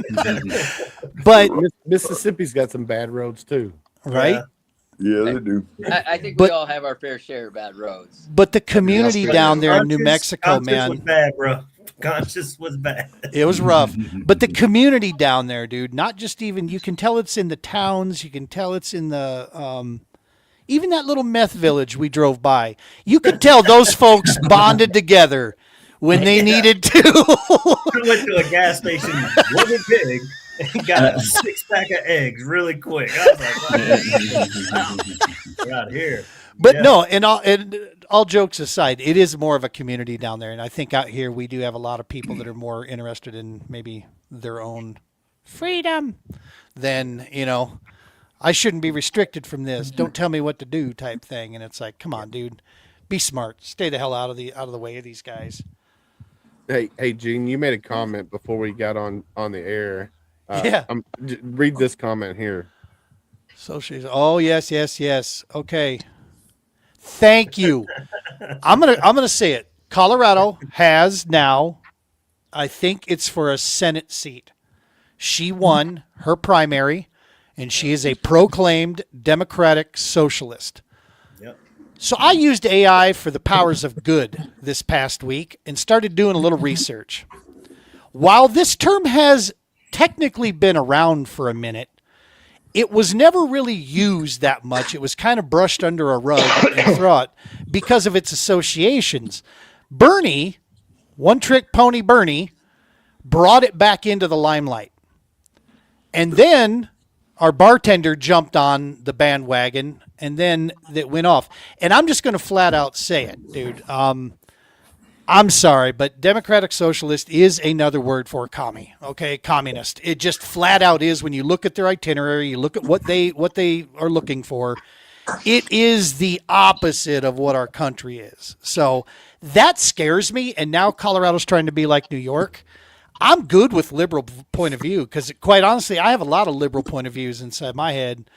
But Mississippi's got some bad roads too. right? Yeah, they do. I think But- we all have our fair share of bad roads. But the community good. down there in New Mexico, Conscious man, was bad, bro. Conscious was bad. it was rough. But the community down there, dude, not just even, you can tell it's in the towns, you can tell it's in the, even that little meth village we drove by. You could tell those folks bonded together when they needed to. I went to a gas station, wasn't big, and got a 6-pack of eggs really quick. I was like, we're out here. But Yeah. no, and all jokes aside, it is more of a community down there. And I think out here we do have a lot of people that are more interested in maybe their own freedom than, I shouldn't be restricted from this. Don't tell me what to do type thing. And it's like, come on, dude, be smart. Stay the hell out of the way of these guys. Hey, Gene, you made a comment before we got on the air. Yeah. Read this comment here. So she's, oh yes. Okay. Thank you. I'm gonna say it. Colorado has now, I think it's for a Senate seat. She won her primary, and she is a proclaimed Democratic socialist. Yep. So I used AI for the powers of good this past week and started doing a little research. While this term has technically been around for a minute, it was never really used that much. It was kind of brushed under a rug and thought because of its associations. Bernie, One Trick Pony Bernie, brought it back into the limelight. And then our bartender jumped on the bandwagon, and then it went off. And I'm just going to flat out say it, dude. I'm sorry, but Democratic Socialist is another word for commie. Okay, communist. It just flat out is when you look at their itinerary, you look at what they are looking for. It is the opposite of what our country is. So that scares me. And now Colorado's trying to be like New York. I'm good with liberal point of view because, quite honestly, I have a lot of liberal point of views inside my head,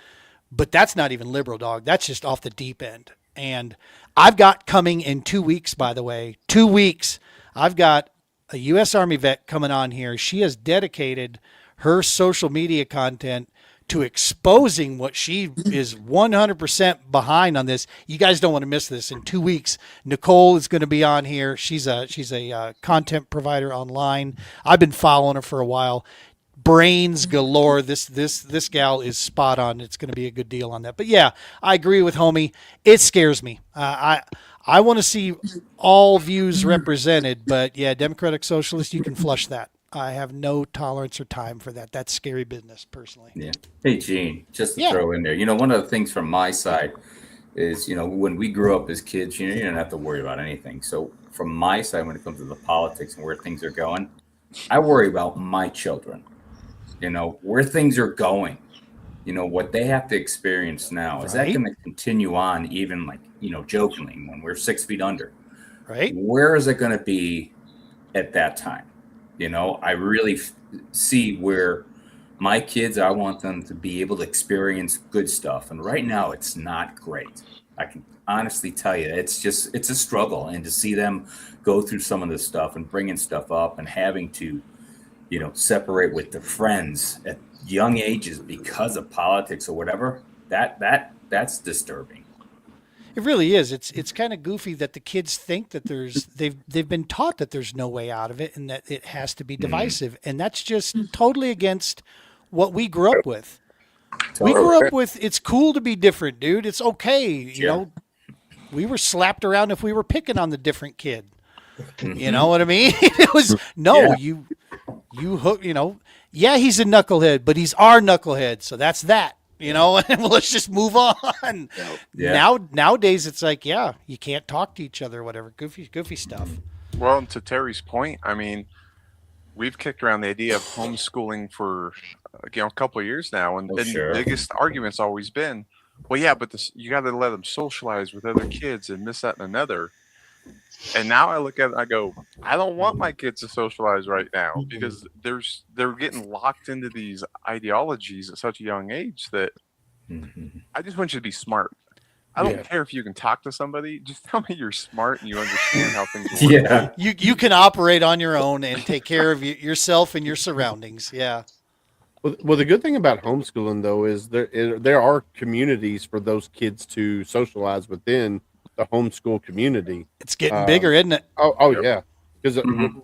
but that's not even liberal, dog. That's just off the deep end. And I've got coming in 2 weeks, by the way, 2 weeks, I've got a U.S. Army vet coming on here. She has dedicated her social media content to exposing what she is 100% behind on this. You guys don't want to miss this. In 2 weeks, Nicole is going to be on here. She's a content provider online. I've been following her for a while. Brains galore. This gal is spot on. It's going to be a good deal on that. But yeah, I agree with homie. It scares me. I want to see all views represented, but yeah, Democratic Socialist, you can flush that. I have no tolerance or time for that. That's scary business, personally. Yeah. Hey, Gene, just to Yeah. throw in there, one of the things from my side is, when we grew up as kids, you didn't have to worry about anything. So from my side, when it comes to the politics and where things are going, I worry about my children, where things are going, what they have to experience now. Is that Right. going to continue on even jokingly when we're 6 feet under? Right? Where is it going to be at that time? I really see where my kids, I want them to be able to experience good stuff. And right now it's not great. I can honestly tell you, it's a struggle. And to see them go through some of this stuff and bringing stuff up and having to, separate with their friends at young ages because of politics or whatever, that's disturbing. It really is. It's kind of goofy that the kids think that they've been taught that there's no way out of it and that it has to be divisive. And that's just totally against what we grew up with. We grew up with, it's cool to be different, dude. It's okay. You know, we were slapped around if we were picking on the different kid. You know what I mean? It was, you hook, yeah, he's a knucklehead, but he's our knucklehead. So that's that. And let's just move on. Yeah. Nowadays, it's like, you can't talk to each other or whatever. Goofy stuff. Well, and to Terry's point, I mean, we've kicked around the idea of homeschooling for a couple of years now, and the biggest argument's always been, well, yeah, but you got to let them socialize with other kids and this, that, and another. And now I look at it, I go, I don't want my kids to socialize right now because they're getting locked into these ideologies at such a young age that I just want you to be smart. I don't care if you can talk to somebody. Just tell me you're smart and you understand how things work. Yeah. You can operate on your own and take care of yourself and your surroundings. Yeah. Well, the good thing about homeschooling though is there are communities for those kids to socialize within the homeschool community. It's getting bigger, isn't it? Oh yeah, because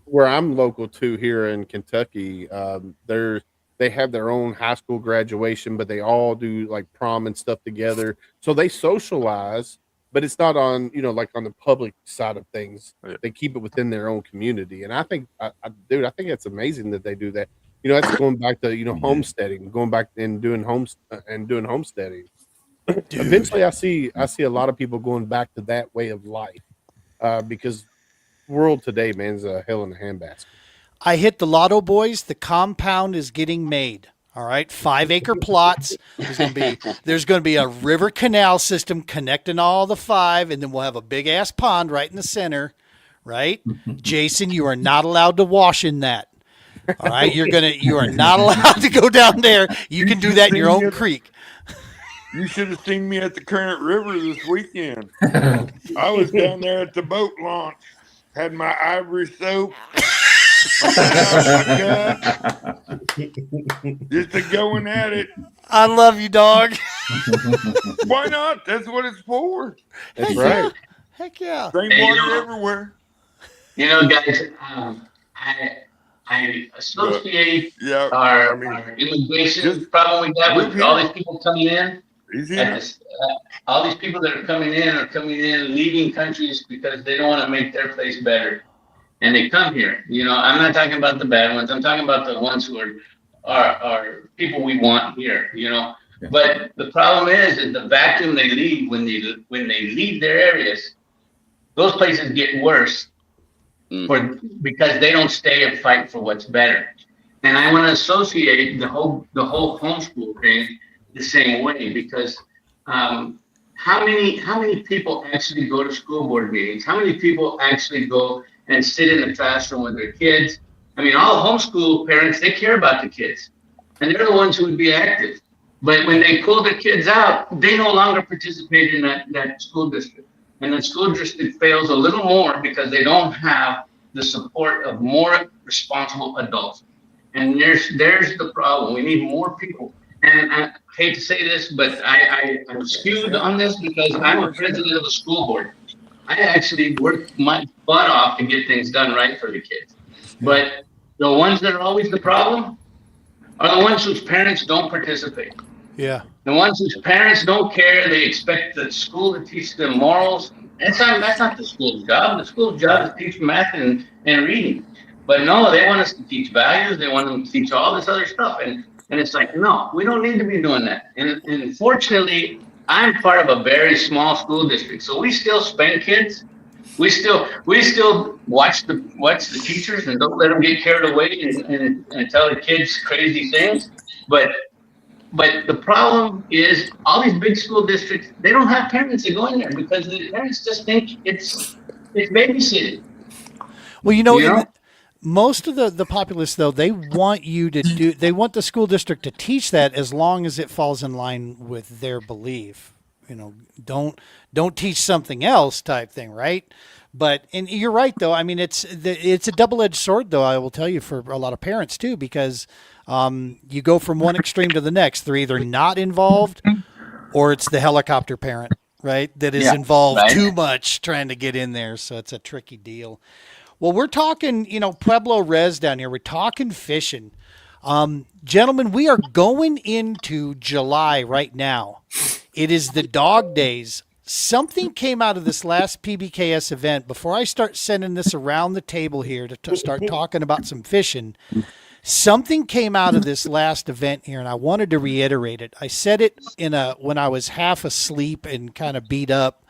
where I'm local to here in Kentucky, they have their own high school graduation, but they all do like prom and stuff together. So they socialize, but it's not on like on the public side of things. They keep it within their own community, and I think, I think it's amazing that they do that. That's going back to homesteading, going back and doing homesteading. Eventually, I see a lot of people going back to that way of life because world today, man, is a hell in a handbasket. I hit the lotto, boys. The compound is getting made. All right, 5-acre plots. There's going to be a river canal system connecting all the 5, and then we'll have a big ass pond right in the center. Right, Jason, you are not allowed to wash in that. All right, you are not allowed to go down there. You can do that in your own creek. You should have seen me at the Current River this weekend. I was down there at the boat launch. Had my ivory soap. Just a going at it. I love you, dog. Why not? That's what it's for. That's right. Yeah. Heck yeah. Same water everywhere. Guys, I associate our immigration problem we got with all these people coming in. All these people that are coming in, leaving countries because they don't want to make their place better. And they come here. I'm not talking about the bad ones. I'm talking about the ones who are people we want here, Yeah. But the problem is the vacuum they leave when they leave their areas, those places get worse because they don't stay and fight for what's better. And I want to associate the whole homeschool thing the same way because how many people actually go to school board meetings? How many people actually go and sit in the classroom with their kids? I mean, all homeschool parents, they care about the kids, and they're the ones who would be active. But when they pull the kids out, they no longer participate in that school district. And the school district fails a little more because they don't have the support of more responsible adults. And there's the problem. We need more people. And I hate to say this, but I'm skewed on this because I'm a president of a school board. I actually work my butt off to get things done right for the kids. But the ones that are always the problem are the ones whose parents don't participate. Yeah. The ones whose parents don't care. They expect the school to teach them morals. That's not the school's job. The school's job is to teach math and reading. But no, they want us to teach values. They want them to teach all this other stuff. And it's like, no, we don't need to be doing that. And fortunately, I'm part of a very small school district. So we still spank kids. We still watch the teachers and don't let them get carried away and tell the kids crazy things. But the problem is all these big school districts, they don't have parents that go in there because the parents just think it's babysitting. Well, most of the populace, though, they want the school district to teach that as long as it falls in line with their belief. Don't teach something else type thing, right? And you're right, though. I mean, it's a double-edged sword, though, I will tell you, for a lot of parents, too, because you go from one extreme to the next. They're either not involved or it's the helicopter parent, right, that is involved too much trying to get in there. So it's a tricky deal. Well, we're talking, Pueblo Res down here. We're talking fishing. Gentlemen, we are going into July right now. It is the dog days. Something came out of this last PBKS event. Before I start sending this around the table here to start talking about some fishing, something came out of this last event here, and I wanted to reiterate it. I said it when I was half asleep and kind of beat up.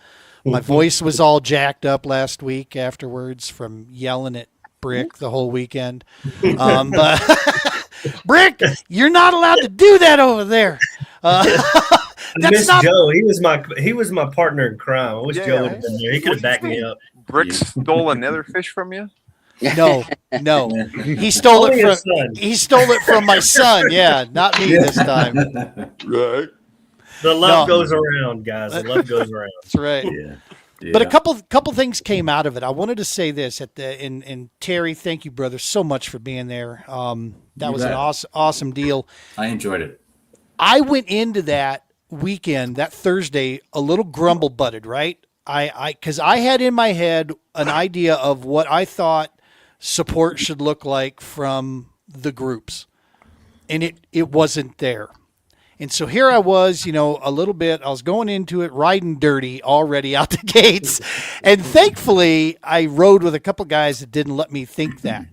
My voice was all jacked up last week afterwards from yelling at Brick the whole weekend. But Brick, you're not allowed to do that over there. Joe. He was my partner in crime. I wish Joe would have been there. He could have backed me up. Brick stole another fish from you? No. He stole Only it his from son. he stole it from my son. Yeah, not me this time. Right. The love No. goes around, guys. The love goes around. That's right. Yeah. But a couple things came out of it. I wanted to say this and Terry, thank you, brother, so much for being there. That was an awesome deal. I enjoyed it. I went into that weekend, that Thursday, a little grumble butted, right? Because I had in my head an idea of what I thought support should look like from the groups, and it wasn't there. And so here I was, a little bit, I was going into it riding dirty already out the gates. And thankfully, I rode with a couple guys that didn't let me think that.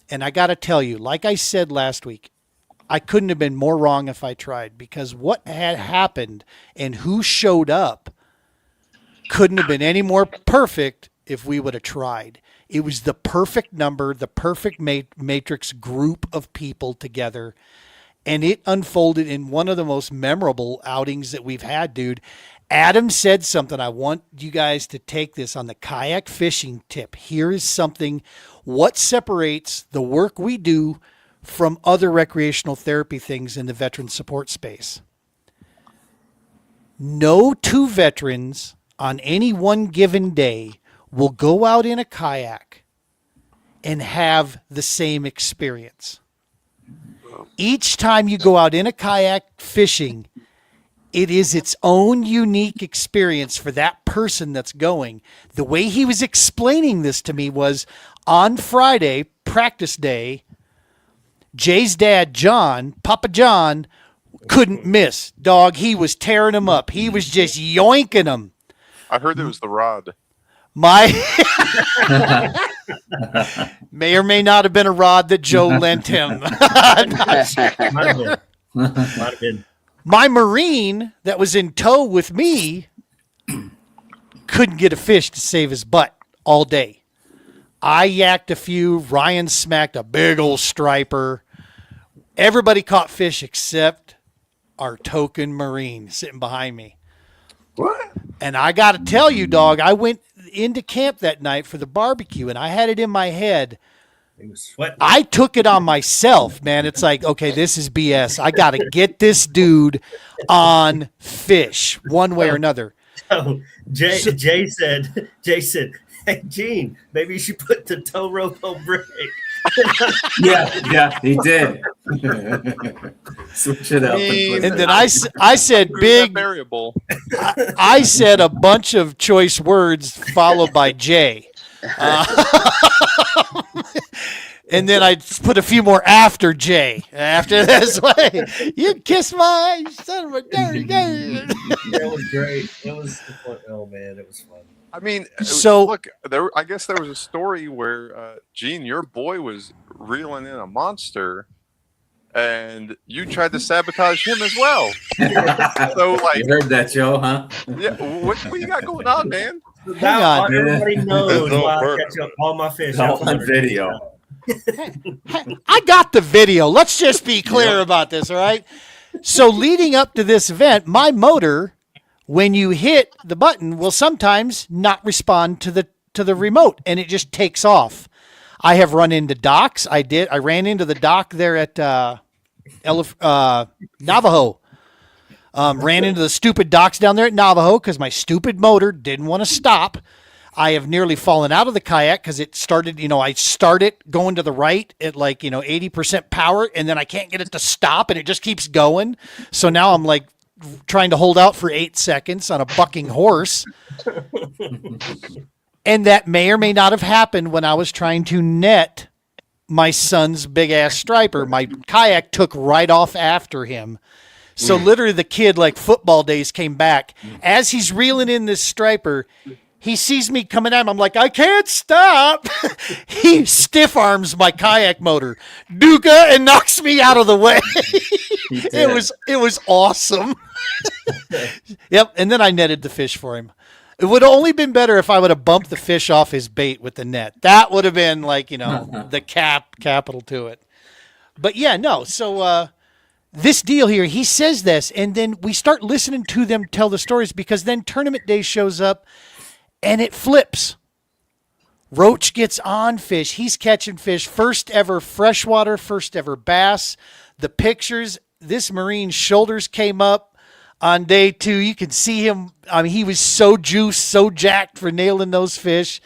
And I got to tell you, like I said last week, I couldn't have been more wrong if I tried, because what had happened and who showed up couldn't have been any more perfect if we would have tried. It was the perfect number, the perfect matrix group of people together. And it unfolded in one of the most memorable outings that we've had, dude. Adam said something. I want you guys to take this on the kayak fishing tip. Here is something. What separates the work we do from other recreational therapy things in the veteran support space? No two veterans on any one given day will go out in a kayak and have the same experience. Each time you go out in a kayak fishing, it is its own unique experience for that person that's going. The way he was explaining this to me was on Friday, practice day, Jay's dad, John, Papa John, couldn't miss. Dog, he was tearing him up. He was just yoinking him. I heard it was the rod. My may or may not have been a rod that Joe lent him. I'm not sure. Might have been. My Marine that was in tow with me couldn't get a fish to save his butt all day. I yacked a few. Ryan smacked a big old striper. Everybody caught fish except our token Marine sitting behind me. What? And I got to tell you, dog, I went into camp that night for the barbecue, and I had it in my head. He was sweating. I took it on myself, man. It's like, okay, this is BS. I got to get this dude on fish one way or another. So Jay said, "Hey, Gene, maybe you should put the tow rope on break." Yeah, he did. Switch it up. And then I said big variable. I said a bunch of choice words followed by Jay. And then I put a few more after Jay. After this way, you kiss my son of a dirty girl. That was great. It was fun. Oh man, it was fun. I mean, So- look, I guess there was a story where Gene, your boy, was reeling in a monster, and you tried to sabotage him as well. So, like, You heard that, Joe, huh? yeah, what you got going on, man? Hang on, Now everybody knows That's all why I perfect. catch up all my fish. It's all That's on what video. I got the video. Let's just be clear about this, all right? So leading up to this event, my motor, when you hit the button, will sometimes not respond to the remote, and it just takes off. I have run into docks. I ran into the dock there at Navajo. Ran into the stupid docks down there at Navajo because my stupid motor didn't want to stop. I have nearly fallen out of the kayak because it started, I start it going to the right at 80% power, and then I can't get it to stop, and it just keeps going. So now I'm like trying to hold out for 8 seconds on a bucking horse. And that may or may not have happened when I was trying to net my son's big ass striper. My kayak took right off after him. So literally the kid, like football days, came back. As he's reeling in this striper, he sees me coming at him. I'm like, I can't stop. He stiff arms my kayak motor, Duka, and knocks me out of the way. It was awesome. Yep. And then I netted the fish for him. It would have only been better if I would have bumped the fish off his bait with the net. That would have been like, the capital to it. But yeah, no. So this deal here, he says this, and then we start listening to them tell the stories, because then tournament day shows up and it flips. Roach gets on fish. He's catching fish. First ever freshwater, first ever bass. The pictures, this Marine's shoulders came up on day 2. You can see him. I mean, he was so juiced, so jacked for nailing those fish.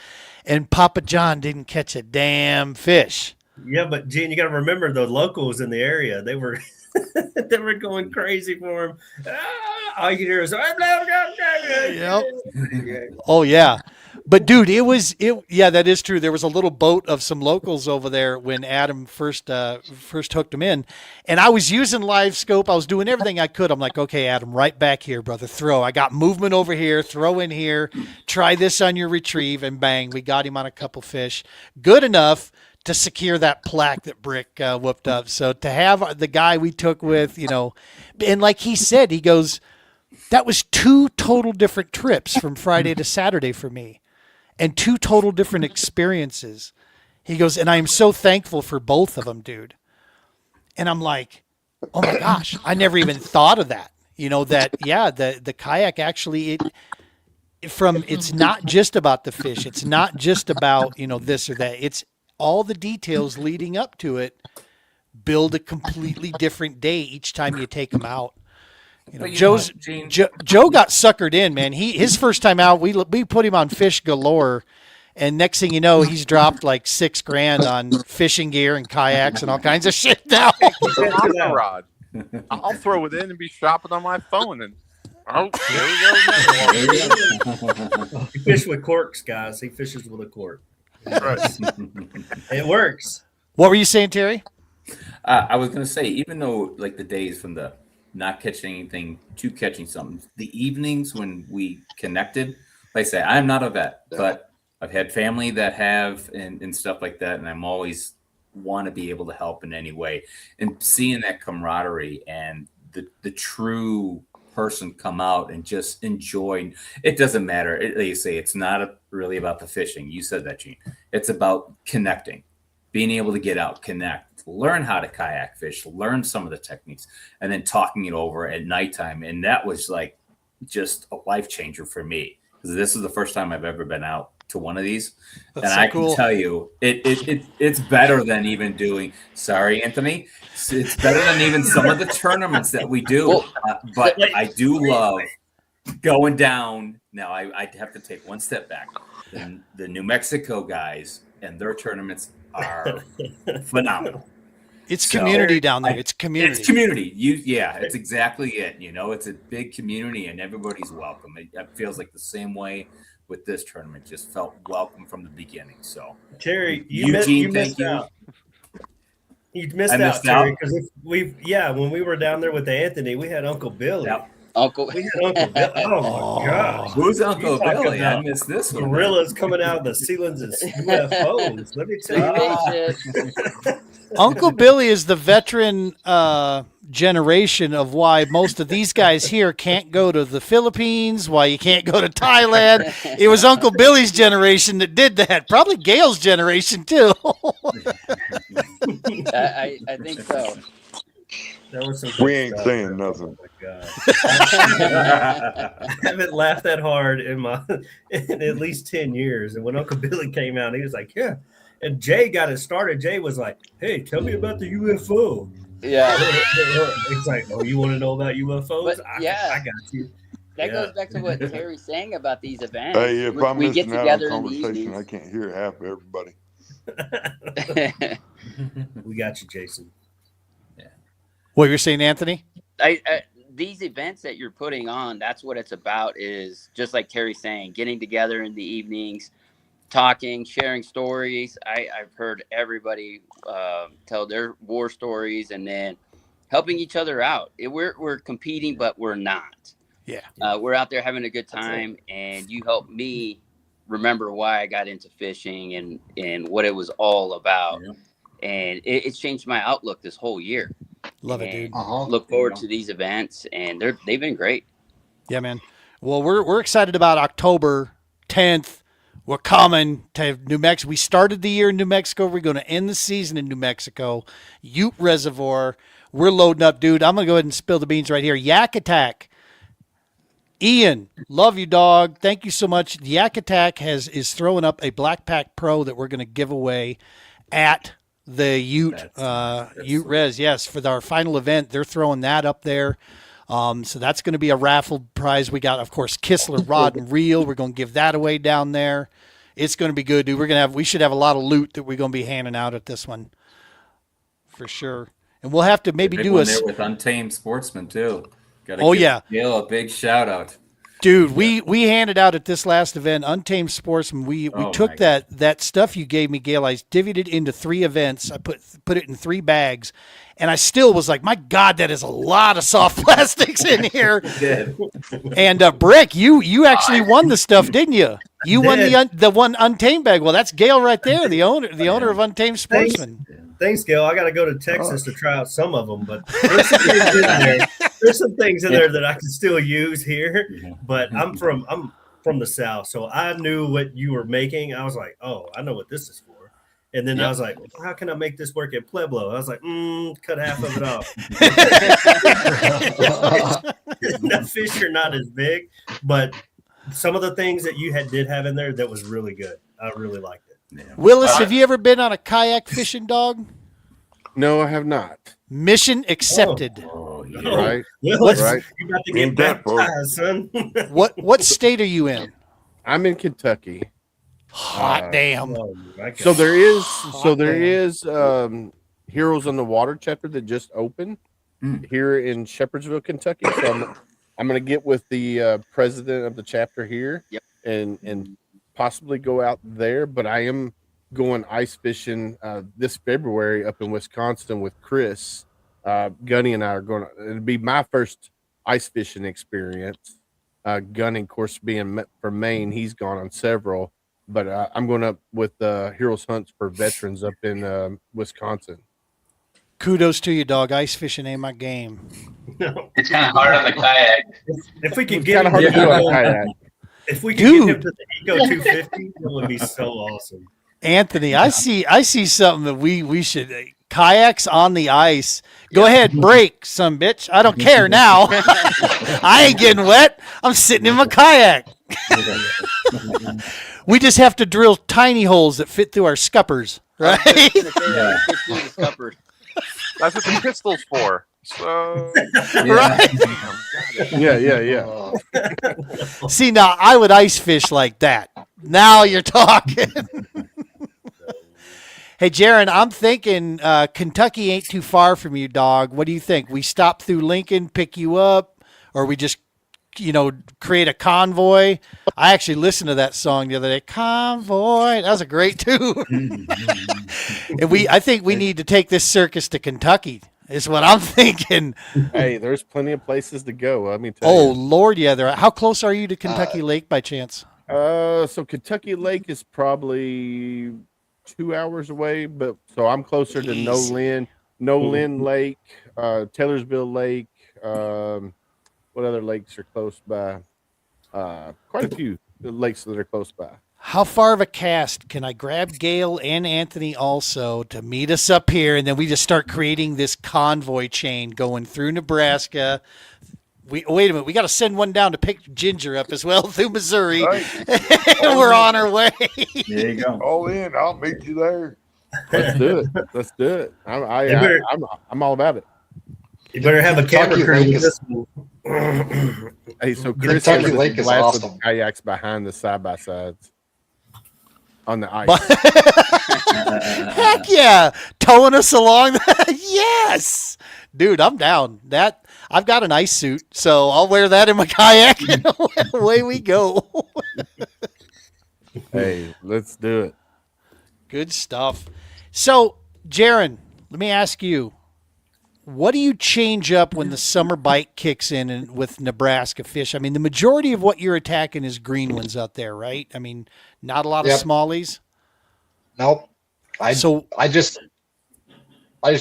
And Papa John didn't catch a damn fish. Yeah, but Gene, you got to remember the locals in the area. They were they were going crazy for him. All you can hear is, Yep. Oh, yeah. But, dude, yeah, that is true. There was a little boat of some locals over there when Adam first hooked them in. And I was using live scope. I was doing everything I could. I'm like, okay, Adam, right back here, brother. Throw. I got movement over here. Throw in here. Try this on your retrieve. And bang, we got him on a couple fish. Good enough to secure that plaque that Brick whooped up. So to have the guy we took with, and like he said, he goes, that was 2 total different trips from Friday to Saturday for me and 2 total different experiences. He goes, and I am so thankful for both of them, dude. And I'm like, oh my gosh, I never even thought of that. The kayak actually, it's not just about the fish. It's not just about, this or that. It's all the details leading up to it build a completely different day each time you take them out. Joe got suckered in, man. His first time out, we put him on fish galore, and next thing you know, he's dropped like $6,000 on fishing gear and kayaks and all kinds of shit now. Rod. I'll throw it in and be shopping on my phone, and there we go. He fishes with corks, guys. He fishes with a cork. Right. It works. What were you saying, Terry? I was going to say, even though like the days from the not catching anything to catching something, the evenings when we connected, like I say, I'm not a vet, but I've had family that have and stuff like that. And I'm always want to be able to help in any way, and seeing that camaraderie and the true person come out and just enjoy. It doesn't matter. Like you say, it's not really about the fishing. You said that, Gene. It's about connecting, being able to get out, connect, learn how to kayak fish, learn some of the techniques, and then talking it over at nighttime. And that was like just a life changer for me, because this is the first time I've ever been out to one of these. That's and so I cool. can tell you, it's better than even doing. Sorry, Anthony. It's better than even some of the tournaments that we do. But I do love going down. Now I have to take one step back. The New Mexico guys and their tournaments are phenomenal. It's community down there. It's community. It's community. It's exactly it. It's a big community and everybody's welcome. It feels like the same way with this tournament. Just felt welcome from the beginning. So Terry, you missed out. You missed out, Terry, because when we were down there with Anthony, we had Uncle Billy. Yep. We had Uncle Billy. Oh my gosh. Who's Uncle Billy? I missed this one. Gorillas coming out of the ceilings as UFOs. Let me tell you. Uncle Billy is the veteran generation of why most of these guys here can't go to the Philippines, why you can't go to Thailand. It was Uncle Billy's generation that did that. Probably Gail's generation, too. I think so. That was some We ain't saying nothing. Oh my God. I haven't laughed that hard in at least 10 years. And when Uncle Billy came out, he was like, yeah. And Jay got it started. Jay was like, hey, tell me about the UFO. Yeah. It's like, oh, you want to know about UFOs? But, I got you. That goes back to what Terry's saying about these events. Hey, if I'm we get missing out on together in the conversation, I evenings. can't hear half of everybody. We got you, Jason. What you're saying, Anthony? These events that you're putting on, that's what it's about, is just like Terry's saying, getting together in the evenings, talking, sharing stories. I've heard everybody tell their war stories, and then helping each other out. We're competing, but we're not. Yeah. We're out there having a good time, and you help me remember why I got into fishing and what it was all about. Yeah. And it's changed my outlook this whole year. Love it, dude. Look forward to these events, and they've been great. Yeah, man. Well, we're excited about October 10th. We're coming to New Mexico. We started the year in New Mexico. We're going to end the season in New Mexico. Ute Reservoir. We're loading up, dude. I'm going to go ahead and spill the beans right here. Yak Attack. Ian, love you, dog. Thank you so much. The Yak Attack is throwing up a Black Pack Pro that we're going to give away at the Ute Ute Res. Yes, for our final event, they're throwing that up there. So that's going to be a raffle prize. We got, of course, Kistler rod and reel. We're going to give that away down there. It's going to be good, dude. We should have a lot of loot that we're going to be handing out at this one, for sure. And we'll have to maybe big do one a there with Untamed Sportsman too. Oh yeah, Gail, a big shout out. dude. We handed out at this last event Untamed Sportsman. We took that stuff you gave me, Gail. I divvied it into 3 events. I put it in 3 bags, and I still was like, my God, that is a lot of soft plastics in here. And Brick, you actually won the stuff, didn't you? You won the one Untamed bag. Well, that's Gail right there, the owner of Untamed Sportsman. Thanks, Gail. I got to go to Texas to try out some of them, but there's some things in there. There's some things in there that I can still use here. But I'm from the South, so I knew what you were making. I was like, oh, I know what this is for. And then I was like, well, how can I make this work at Pueblo? I was like, cut half of it off. The fish are not as big, but some of the things that you did have in there that was really good. I really liked it. Yeah. Willis, have you ever been on a kayak fishing, dog? No, I have not. Mission accepted. Oh, yeah. Right. Willis, Right. you got to get baptized, son. What state are you in? I'm in Kentucky. Hot damn. Oh, my God. So there is Heroes on the Water chapter that just opened here in Shepherdsville, Kentucky. So I'm going to get with the president of the chapter here and possibly go out there. But I am going ice fishing this February up in Wisconsin with Chris. Gunny and I are going. It'll be my first ice fishing experience. Gunny, of course, being from Maine, he's gone on several. But I'm going up with Heroes Hunts for Veterans up in Wisconsin. Kudos to you, dog. Ice fishing ain't my game. It's kind of hard on the kayak. If we could It's get kind of hard to do on a kayak. If we could get him to the Eco 250, it would be so awesome. Anthony, I see something that we should kayaks on the ice. Go ahead, break, some bitch. I don't care now. I ain't getting wet. I'm sitting in my kayak. We just have to drill tiny holes that fit through our scuppers, right? That's what the pistol's for. So Right. Yeah. See, now I would ice fish like that. Now you're talking. Hey, Jaron, I'm thinking Kentucky ain't too far from you, dog. What do you think? We stop through Lincoln, pick you up, or we just, create a convoy? I actually listened to that song the other day. Convoy. That was a great tune. And I think we need to take this circus to Kentucky, is what I'm thinking. Hey, there's plenty of places to go. Let me tell you. Oh, Lord, yeah. How close are you to Kentucky Lake by chance? So Kentucky Lake is probably 2 hours away, but so I'm closer to Nolin Lake, Taylorsville Lake. What other lakes are close by? Quite a few lakes that are close by. How far of a cast can I grab Gail and Anthony also to meet us up here, and then we just start creating this convoy chain going through Nebraska? Wait a minute, we got to send one down to pick Ginger up as well through Missouri. Right. And we're on our way. There you go. All in. I'll meet you there. Let's do it. I'm all about it. You better have a camera Kentucky crew Lake with is- this one. Hey, so Chris Kentucky has Lake a is blast awesome. with kayaks behind the side-by-sides on the ice. Heck yeah. Towing us along. Yes. Dude, I'm down. I've got an ice suit, so I'll wear that in my kayak and away we go. Hey, let's do it. Good stuff. So, Jaron, let me ask you, what do you change up when the summer bite kicks in and with Nebraska fish? I mean, the majority of what you're attacking is green ones out there, right? I mean, not a lot of smallies. Nope. I just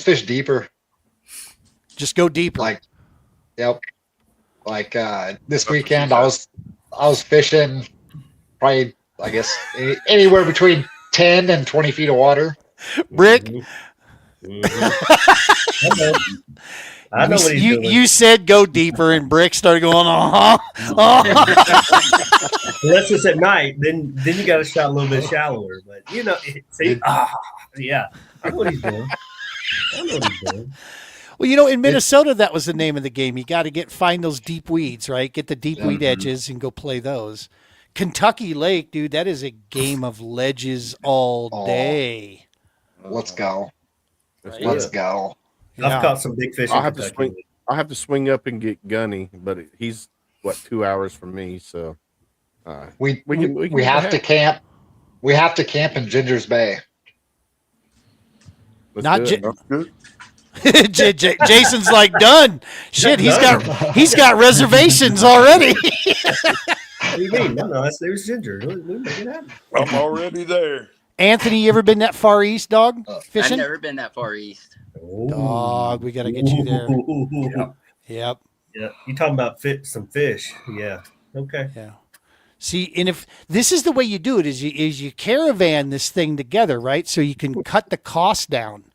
fish deeper. Just go deeper. This weekend I was fishing probably, I guess, anywhere between 10 and 20 feet of water. Brick. I know what he's you, doing. you said go deeper, and Brick started going, Unless it's at night, then you got to shot a little bit shallower. But see, yeah, I know what he's doing. Well, in Minnesota, that was the name of the game. You got to find those deep weeds, right? Get the deep weed edges and go play those. Kentucky Lake, dude, that is a game of ledges all day. Let's go. That's Let's good. go. I've caught some big fish. I'll have to swing up and get Gunny, but he's 2 hours from me, so We can have to camp. We have to camp in Ginger's Bay. Not Good. Jason's like done. Shit, he's got reservations already. What do you mean? No, it was Ginger. We make it happen. I'm already there. Anthony, you ever been that far east, dog? Fishing? I've never been that far east. Dog, we got to get you there. Yep. Yeah, you talking about some fish? Yeah. Okay. Yeah. See, and if this is the way you do it, is you caravan this thing together, right? So you can cut the cost down.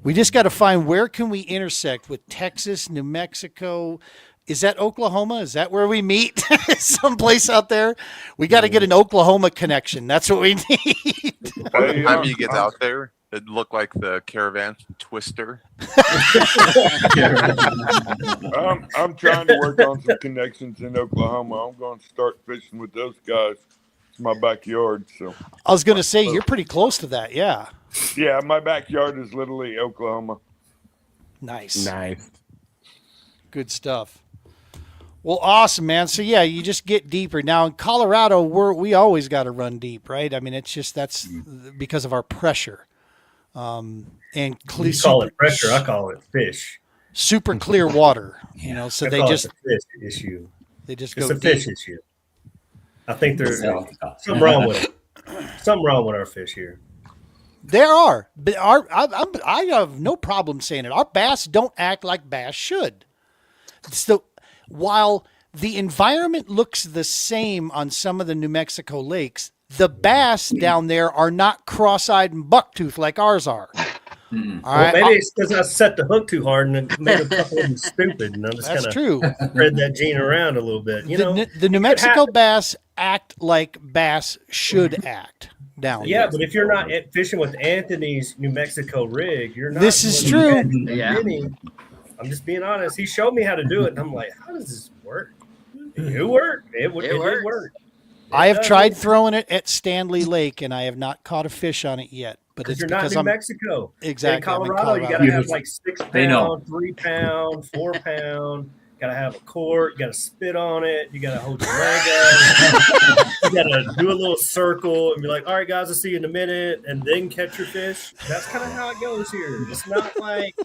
We just got to find where can we intersect with Texas, New Mexico. Is that Oklahoma? Is that where we meet? Someplace out there? We got to get an Oklahoma connection. That's what we need. By the time you get out there, it looked like the caravan from Twister. I'm trying to work on some connections in Oklahoma. I'm going to start fishing with those guys. It's my backyard. So I was going to say, you're pretty close to that. Yeah. Yeah, my backyard is literally Oklahoma. Nice. Good stuff. Well, awesome, man. So yeah, you just get deeper. Now in Colorado, we always got to run deep, right? I mean, it's just that's because of our pressure. And you call it pressure. I call it fish. Super clear water, So they just a fish issue. They just it's go a fish deep. issue. I think there's something wrong with it. Something wrong with our fish here. There are, but I have no problem saying it. Our bass don't act like bass should. So while the environment looks the same on some of the New Mexico lakes, the bass down there are not cross-eyed and bucktooth like ours are. All right. Maybe it's because I set the hook too hard and made a couple of them stupid, and I'm just That's kind true. of spread that gene around a little bit. The New Mexico bass act like bass should act down there. Yeah, but if you're not fishing with Anthony's New Mexico rig, you're not. This is true. Yeah. I'm just being honest. He showed me how to do it, and I'm like, how does this work? It worked. It did work. I have tried throwing it at Stanley Lake, and I have not caught a fish on it yet. But it's you're because not in New I'm Mexico. exactly. In Colorado, you got to have like 6 pound, 3 pound, 4 pound. Got to have a cork. You got to spit on it. You got to hold your leg up. You got to do a little circle and be like, all right, guys, I'll see you in a minute, and then catch your fish. That's kind of how it goes here. It's not like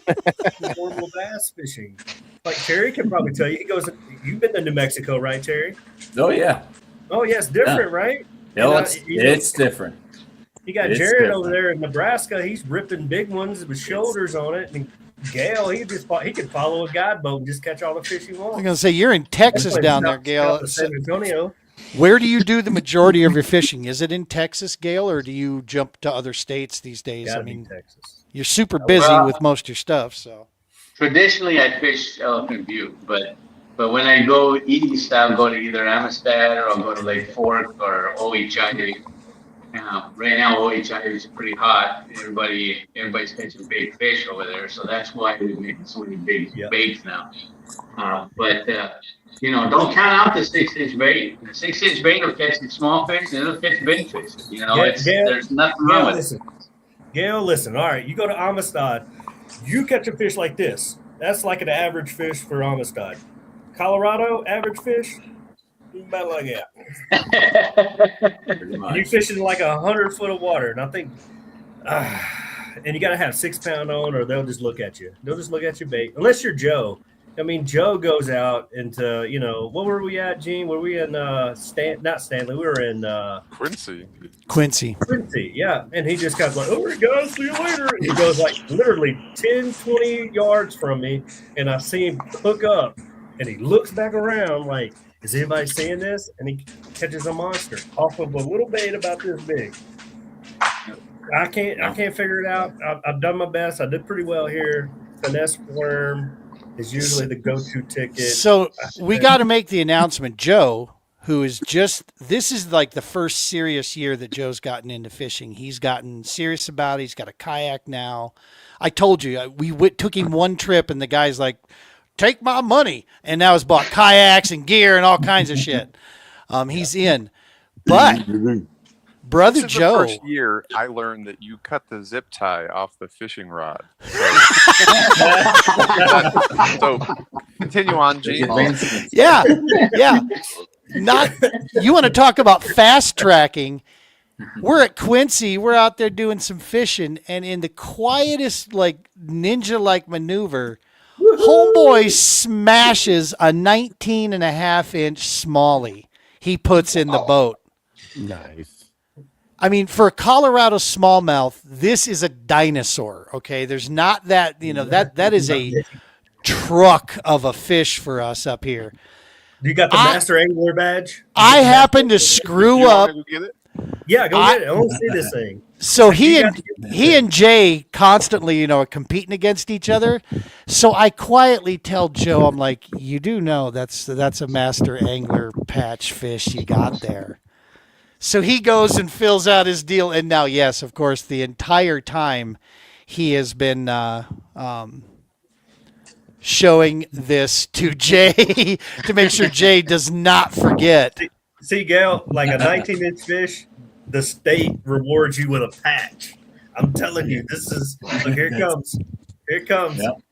normal bass fishing. Like Terry can probably tell you. He goes, you've been to New Mexico, right, Terry? Oh, yeah. Oh, yeah, it's different, right? No, it's different. You got Jared over there in Nebraska. He's ripping big ones with shoulders on it. And Gail, he could follow a guide boat and just catch all the fish he wants. I'm going to say you're in Texas down there, Gail. San Antonio. Where do you do the majority of your fishing? Is it in Texas, Gail, or do you jump to other states these days? I mean, Texas. You're super busy with most of your stuff. So traditionally, I fish Elephant View, but when I go east, I'll go to either Amistad or I'll go to Lake Fork or Oichai. Right now, Oichai is pretty hot. Everybody's catching big fish over there, so that's why we're making so many big baits now. But don't count out the 6-inch bait. The 6-inch bait will catch the small fish, and it'll catch big fish. There's nothing wrong with it. Gail, listen. All right, you go to Amistad, you catch a fish like this. That's like an average fish for Amistad. Colorado, average fish, about like that. You fishing like 100 foot of water, and I think, and you got to have 6 pound on, or they'll just look at you. They'll just look at your bait, unless you're Joe. I mean, Joe goes out into, what were we at, Gene? Were we in not Stanley? We were in Quincy, yeah. And he just got like, all right, guys, see you later. And he goes like literally 10, 20 yards from me, and I see him hook up, and he looks back around like, is anybody seeing this? And he catches a monster off of a little bait about this big. I can't figure it out. I've done my best. I did pretty well here. Finesse worm. is usually the go-to ticket. So we got to make the announcement. Joe, who is this is like the first serious year that Joe's gotten into fishing. He's gotten serious about it. He's got a kayak now. I told you, took him one trip and the guy's like, take my money. And now he's bought kayaks and gear and all kinds of shit. He's in. But Brother This is Joe. the first year I learned that you cut the zip tie off the fishing rod. So continue on, Gene. Yeah. You want to talk about fast tracking? We're at Quincy. We're out there doing some fishing, and in the quietest, like ninja-like maneuver, homeboy smashes a 19.5-inch smallie. He puts in the boat. Nice. I mean, for a Colorado smallmouth, this is a dinosaur. Okay, there's not that. That is a truck of a fish for us up here. You got the master angler badge? I happen to screw up. Go get it? Yeah, go get it. I want to see this thing. So he and Jay constantly, are competing against each other. So I quietly tell Joe, I'm like, you do know that's a master angler patch fish you got there. So he goes and fills out his deal, and now, yes, of course, the entire time he has been showing this to Jay to make sure Jay does not forget. See, Gail, like a 19-inch fish, the state rewards you with a patch. I'm telling you, this is look. Here it comes. Here it comes. Yep.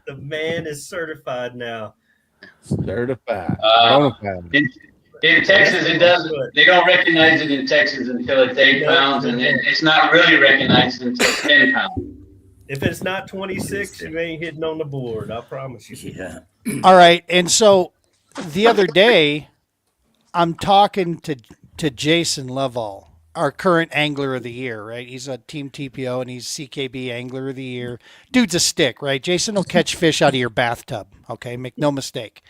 The man is certified now. Certified. In Texas, it doesn't. They don't recognize it in Texas until it's 8 pounds, and it's not really recognized until 10 pounds. If it's not 26, you ain't hitting on the board. I promise you. Yeah. All right, and so the other day, I'm talking to Jason Lovell, our current angler of the year, right? He's a Team TPO and he's CKB angler of the year. Dude's a stick, right? Jason will catch fish out of your bathtub. Okay, make no mistake.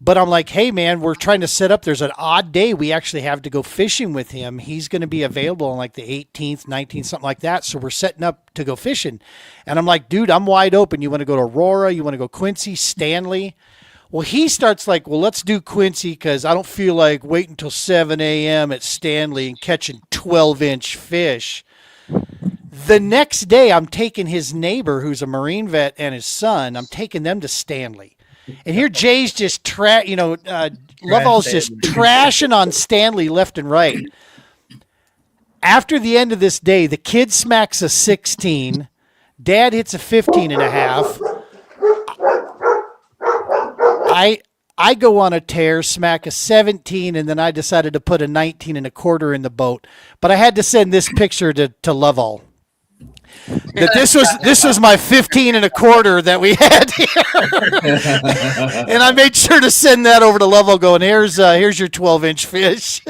But I'm like, hey man, we're trying to set up. There's an odd day we actually have to go fishing with him. He's going to be available on like the 18th, 19th, something like that. So we're setting up to go fishing. And I'm like, dude, I'm wide open. You want to go to Aurora? You want to go Quincy, Stanley? Well, he starts like, well, let's do Quincy because I don't feel like waiting until 7 a.m. at Stanley and catching 12-inch fish. The next day, I'm taking his neighbor, who's a Marine vet, and his son. I'm taking them to Stanley. And here Jay's just, Lovell's just trashing on Stanley left and right. After the end of this day, the kid smacks a 16. Dad hits a 15 and a half. I go on a tear, smack a 17, and then I decided to put a 19 and a quarter in the boat. But I had to send this picture to Lovell. That this was my 15 and a quarter that we had here. And I made sure to send that over to Lovell going, here's your 12-inch fish.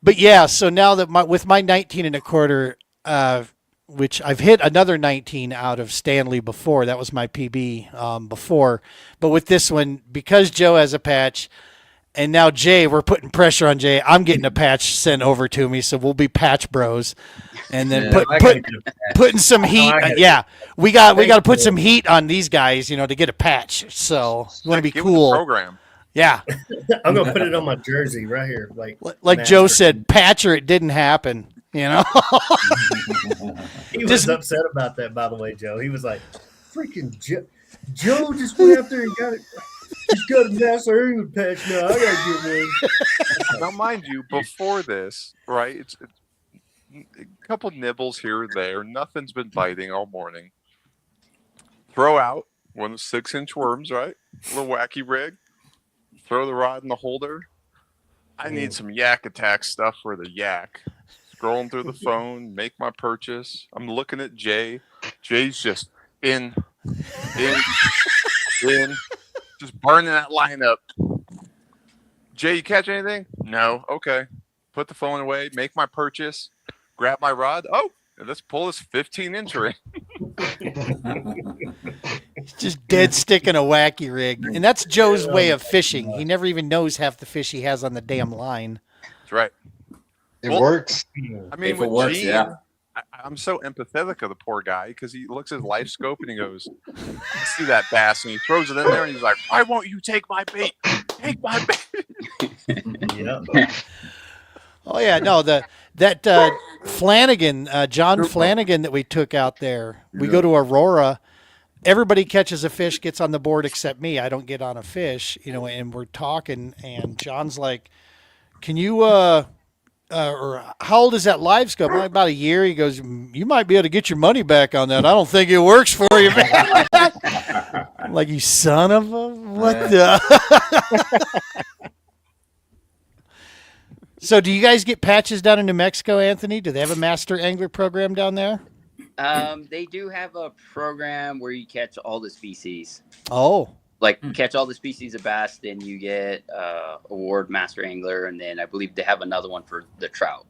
But yeah, so now that with my 19 and a quarter, which I've hit another 19 out of Stanley before. That was my PB before. But with this one, because Joe has a patch, and now Jay, we're putting pressure on Jay. I'm getting a patch sent over to me, so we'll be patch bros. And then putting some heat. We got to put some heat on these guys, to get a patch. So you want to be cool. Program. Yeah. I'm gonna put it on my jersey right here, like Joe said, patch or it didn't happen. He was upset about that, by the way, Joe. He was like, freaking Joe just went out there and got it. He's got a master angler patch now. I got to get one. Now, mind you, before this, right, it's a couple nibbles here or there. Nothing's been biting all morning. Throw out one of the 6-inch worms, right? A little wacky rig. Throw the rod in the holder. I need some yak attack stuff for the yak. Scrolling through the phone, make my purchase. I'm looking at Jay. Jay's just in, just burning that line up. Jay, you catch anything? No. Okay. Put the phone away, make my purchase, grab my rod. Oh, let's pull this 15-inch ring. Just dead sticking a wacky rig. And that's Joe's way of fishing. He never even knows half the fish he has on the damn line. That's right. It Well, works. I mean, If it with works, Gene, yeah. I'm so empathetic of the poor guy because he looks at his life scope and he goes, "I see that bass," and he throws it in there and he's like, "Why won't you take my bait? Take my bait." Yep. Oh yeah, no, Flanagan, John Flanagan that we took out there. We go to Aurora. Everybody catches a fish, gets on the board except me. I don't get on a fish, and we're talking, and John's like, "Can you or how old is that live scope?" I'm like, "About a year." He goes, "You might be able to get your money back on that. I don't think it works for you, man." I'm like, "You son of a what the?" So, do you guys get patches down in New Mexico, Anthony? Do they have a master angler program down there? They do have a program where you catch all the species. Oh, Like catch all the species of bass, then you get award master angler, and then I believe they have another one for the trout.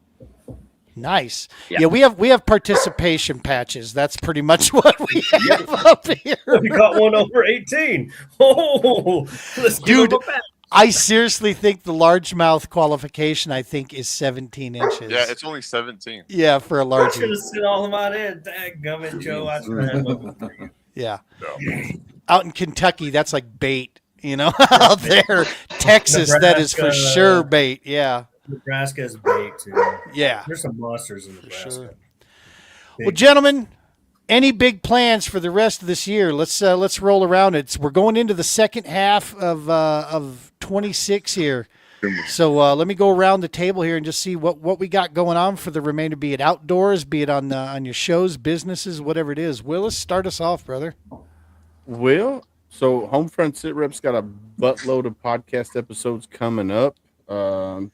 nice. Yeah. Yeah, we have participation patches. That's pretty much what we have up here. We got one over 18. Oh, let's give Dude, him a pat. I seriously think the largemouth qualification, I think, is 17 inches. Yeah, it's only 17. Yeah, for a I large. should have sent all of mine in. Dadgummit, Joe. I should have had Yeah. No. Out in Kentucky, that's like bait, out there. Texas, that is for Nebraska. sure bait. Yeah. Nebraska is bait, too. Yeah. There's some monsters in Nebraska. Sure. Big. Well, gentlemen, any big plans for the rest of this year? Let's roll around it. We're going into the second half of 26 here. So let me go around the table here and just see what we got going on for the remainder, be it outdoors, be it on your shows, businesses, whatever it is. Willis, start us off, brother. Well, so Homefront Sit Rep's got a buttload of podcast episodes coming up.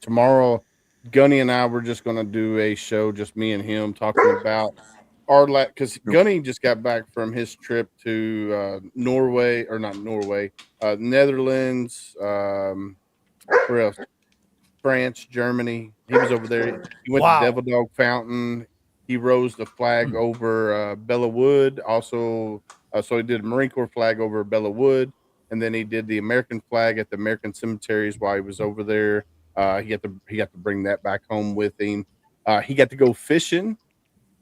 Tomorrow, Gunny and I were just going to do a show, just me and him, talking about our because Gunny just got back from his trip to Norway, or not Norway, Netherlands, where else? France, Germany. He was over there. He went Wow. to Devil Dog Fountain. He rose the flag over Bella Wood. Also, so he did a Marine Corps flag over Bella Wood, and then he did the American flag at the American cemeteries while he was over there. He got to bring that back home with him. He got to go fishing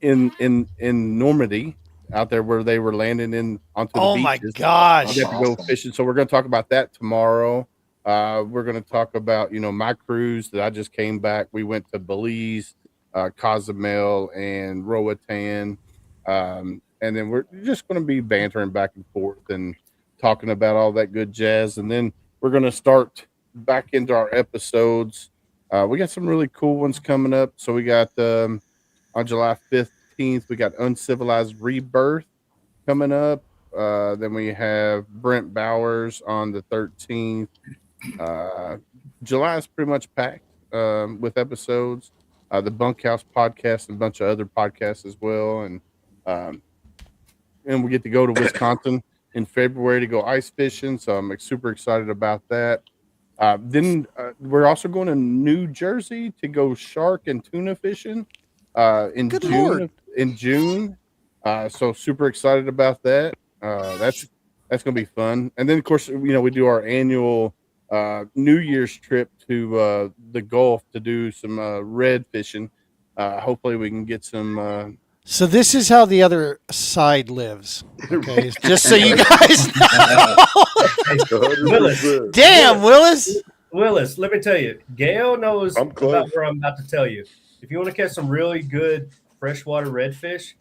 in Normandy, out there where they were landing onto the Oh beaches. my gosh. He got to go fishing. So we're going to talk about that tomorrow. We're going to talk about, my cruise that I just came back. We went to Belize, Cozumel, and Roatan. And then we're just going to be bantering back and forth and talking about all that good jazz. And then we're going to start back into our episodes. We got some really cool ones coming up. So we got on July 15th, we got Uncivilized Rebirth coming up. Then we have Brent Bowers on the 13th. July is pretty much packed with episodes. The Bunkhouse podcast and a bunch of other podcasts as well. And we get to go to Wisconsin in February to go ice fishing. So I'm super excited about that. Then we're also going to New Jersey to go shark and tuna fishing in Good June. Lord. In June. So super excited about that. That's going to be fun. And then, of course, we do our annual New Year's trip to the Gulf to do some red fishing. Hopefully we can get some... So this is how the other side lives. Okay, just so you guys know. 100%. Damn, Willis. Willis, let me tell you, Gail knows I'm close. about where I'm about to tell you. If you want to catch some really good freshwater redfish,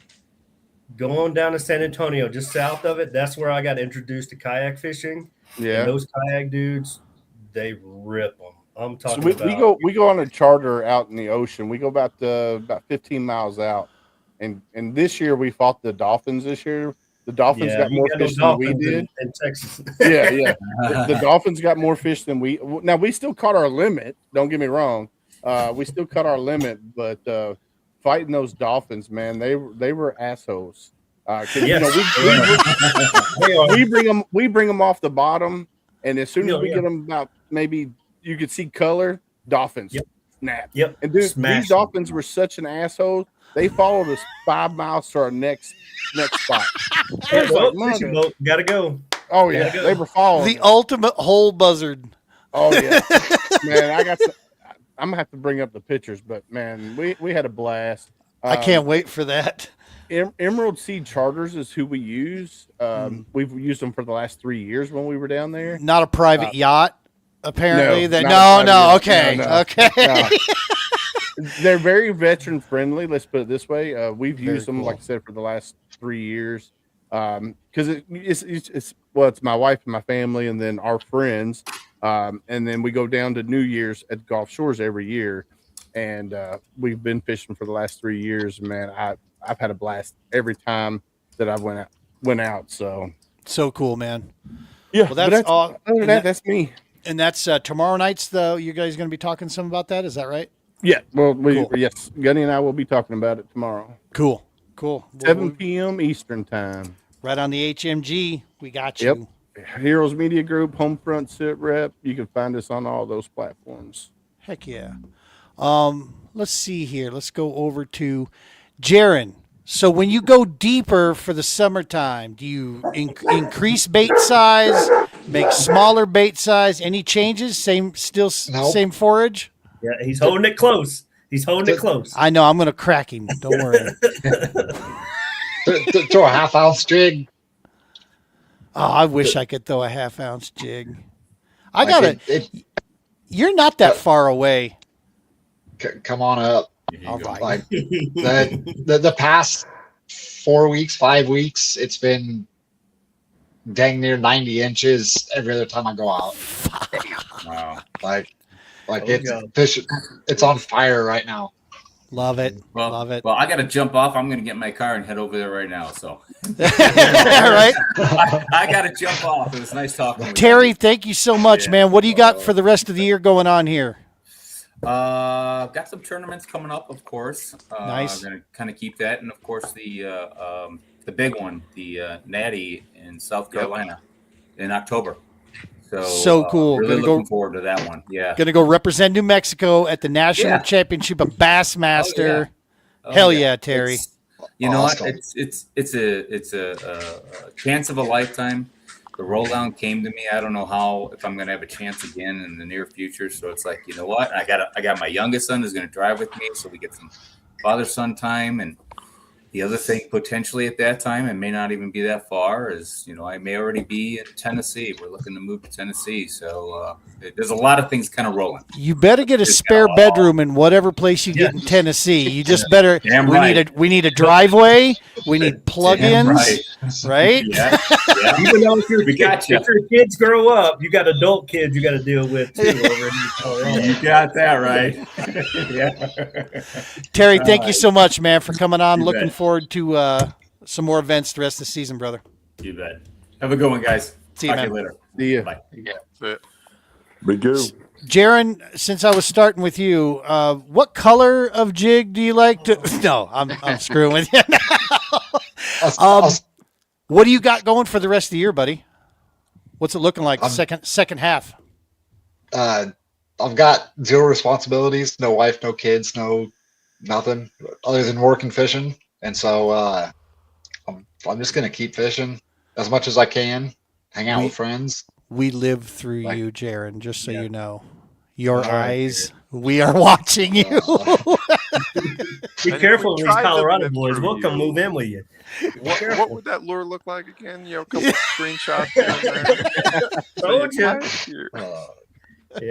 go on down to San Antonio, just south of it. That's where I got introduced to kayak fishing. Yeah. And those kayak dudes, they rip them. I'm talking So about. we go on a charter out in the ocean. We go about 15 miles out, and this year we fought the dolphins. This year the dolphins got more fish than we did. In Texas. Yeah. The dolphins got more fish than we. Now we still caught our limit. Don't get me wrong. We still cut our limit, but fighting those dolphins, man, they were assholes. Yes. We bring them off the bottom, and as soon as we get them about maybe you could see color, dolphins snap. Yep. And dude, Smash these dolphins were such an asshole. They followed us 5 miles to our next spot. Hey, It's like, fishing mother- boat, gotta go. Oh yeah, they were following The us. ultimate hole buzzard. Oh yeah, man, I'm gonna have to bring up the pictures, but man, we had a blast. I can't wait for that. Emerald Sea Charters is who we use. We've used them for the last 3 years when we were down there. Not a private yacht, apparently. No, Okay. No. They're very veteran friendly. Let's put it this way. We've used them, like I said, for the last 3 years. Because it's my wife and my family, and then our friends, and then we go down to New Year's at Gulf Shores every year, and we've been fishing for the last 3 years. Man, I've had a blast every time that I went out. So cool, man. Yeah, well, that's all. Other than that, that's me. And that's tomorrow night's though. You guys going to be talking some about that? Is that right? Yeah. Well, cool. Yes, Gunny and I will be talking about it tomorrow. Cool. 7 p.m. Eastern time. Right on the HMG. We got you. Yep. Heroes Media Group, Homefront Sit Rep. You can find us on all those platforms. Heck yeah. Let's see here. Let's go over to Jaron. So when you go deeper for the summertime, do you increase bait size, make smaller bait size? Any changes? Same forage? Yeah, he's holding it close. I know. I'm going to crack him. Don't worry. Throw a half-ounce jig. Oh, I wish I could throw a half-ounce jig. I got it. You're not that far away. Come on up. All right. Like the past 4 weeks, 5 weeks, it's been dang near 90 inches every other time I go out. Wow. Like it's on fire right now. Love it. Well, Love it. Well, I got to jump off. I'm going to get my car and head over there right now. So, right? I got to jump off. It was nice talking with Terry, thank you so much, man. What do you got for the rest of the year going on here? Got some tournaments coming up, of course. Nice. I'm going to kind of keep that. And, of course, the big one, the Natty in South Carolina in October. So cool. Really looking forward to that one. Yeah. Going to go represent New Mexico at the National Championship of Bassmaster. Hell yeah, Terry. You know what? It's a chance of a lifetime. The roll down came to me. I don't know if I'm going to have a chance again in the near future. So it's like, you know what? I got my youngest son who's going to drive with me, so we get some father-son time. And the other thing potentially at that time, it may not even be that far, is, I may already be in Tennessee. We're looking to move to Tennessee. So there's a lot of things kind of rolling. You better get a spare bedroom in whatever place you get in Tennessee. You just better. We need a driveway. We need plug-ins, right? Yeah. Even though if your kids grow up, you got adult kids you got to deal with too. Over in Colorado. You got that right. Terry, thank you so much, man, for coming on. Looking forward to some more events the rest of the season, brother. You bet. Have a good one, guys. See you, man. Talk to you later. See you. Bye. Yeah, that's it. Be good. Jaron, since I was starting with you, what color of jig do you like to? No, I'm screwing with you now. What do you got going for the rest of the year, buddy? What's it looking like second half? I've got zero responsibilities, no wife, no kids, no nothing other than work and fishing, and so I'm just gonna keep fishing as much as I can, hang out with friends. We live through you, Jaron, just so you know. Your eyes, we are watching you. Be careful with these Colorado boys. We'll come move in with you. What would that lure look like again? A couple of screenshots there. Told you.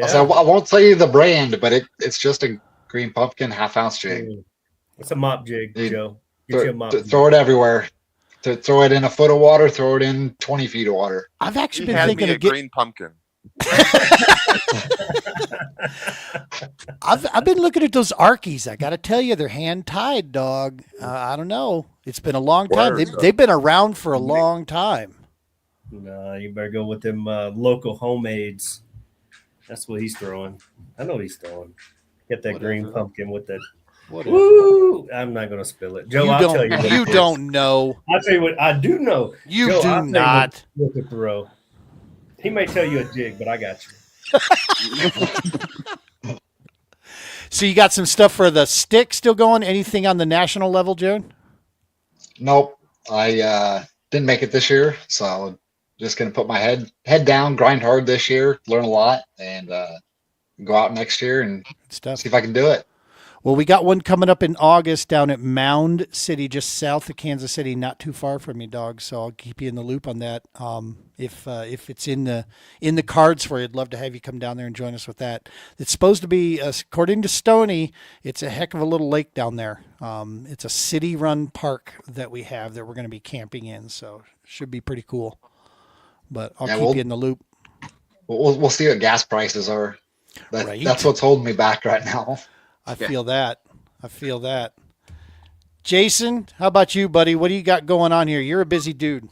So I won't tell you the brand, but it's just a green pumpkin half-ounce jig. It's a mop jig, Joe. Get you a mop throw it everywhere. To throw it in a foot of water, throw it in 20 feet of water. I've actually been thinking of green pumpkin. I've been looking at those Arkies. I got to tell you, they're hand tied, dog. I don't know. It's been a long time. They've been around for a long time. No, you better go with them local homemades. That's what he's throwing. I know he's throwing. Get that green pumpkin with that. Woo! I'm not going to spill it. Joe, I'll tell you. You don't know. I'll tell you what I do know. You Joe, do not. What to throw. He may tell you a jig, but I got you. So you got some stuff for the stick still going? Anything on the national level, Joan? Nope. I didn't make it this year, so I'm just going to put my head down, grind hard this year, learn a lot, and go out next year and Stuff. see if I can do it. Well, we got one coming up in August down at Mound City, just south of Kansas City, not too far from you, dog. So I'll keep you in the loop on that. If it's in the cards for you, I'd love to have you come down there and join us with that. It's supposed to be, according to Stony, it's a heck of a little lake down there. It's a city-run park that we have that we're going to be camping in, so should be pretty cool. But I'll keep you in the loop. We'll see what gas prices are. Right. That's what's holding me back right now. I feel that. Jason, how about you, buddy? What do you got going on here? You're a busy dude.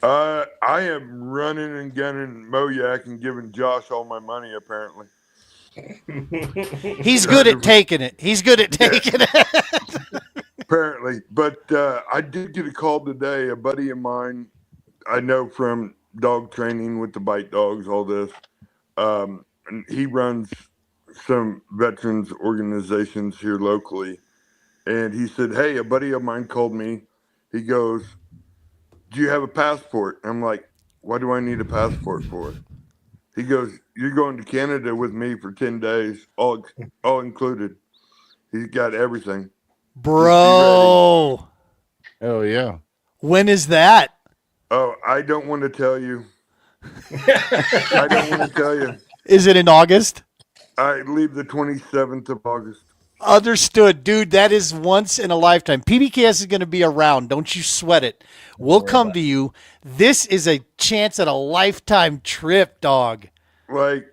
I am running and gunning Moyak and giving Josh all my money, apparently. He's good at taking it. Apparently. But I did get a call today. A buddy of mine, I know from dog training with the bite dogs, all this. And he runs some veterans organizations here locally. And he said, hey, a buddy of mine called me. He goes, do you have a passport? I'm like, what do I need a passport for? He goes, you're going to Canada with me for 10 days, all included. He's got everything. Bro. Oh, yeah. When is that? Oh, I don't want to tell you. I don't want to tell you. Is it in August? I leave the 27th of August. Understood, dude. That is once in a lifetime. PBKS is going to be around. Don't you sweat it. We'll come to you. This is a chance at a lifetime trip, dog. Like,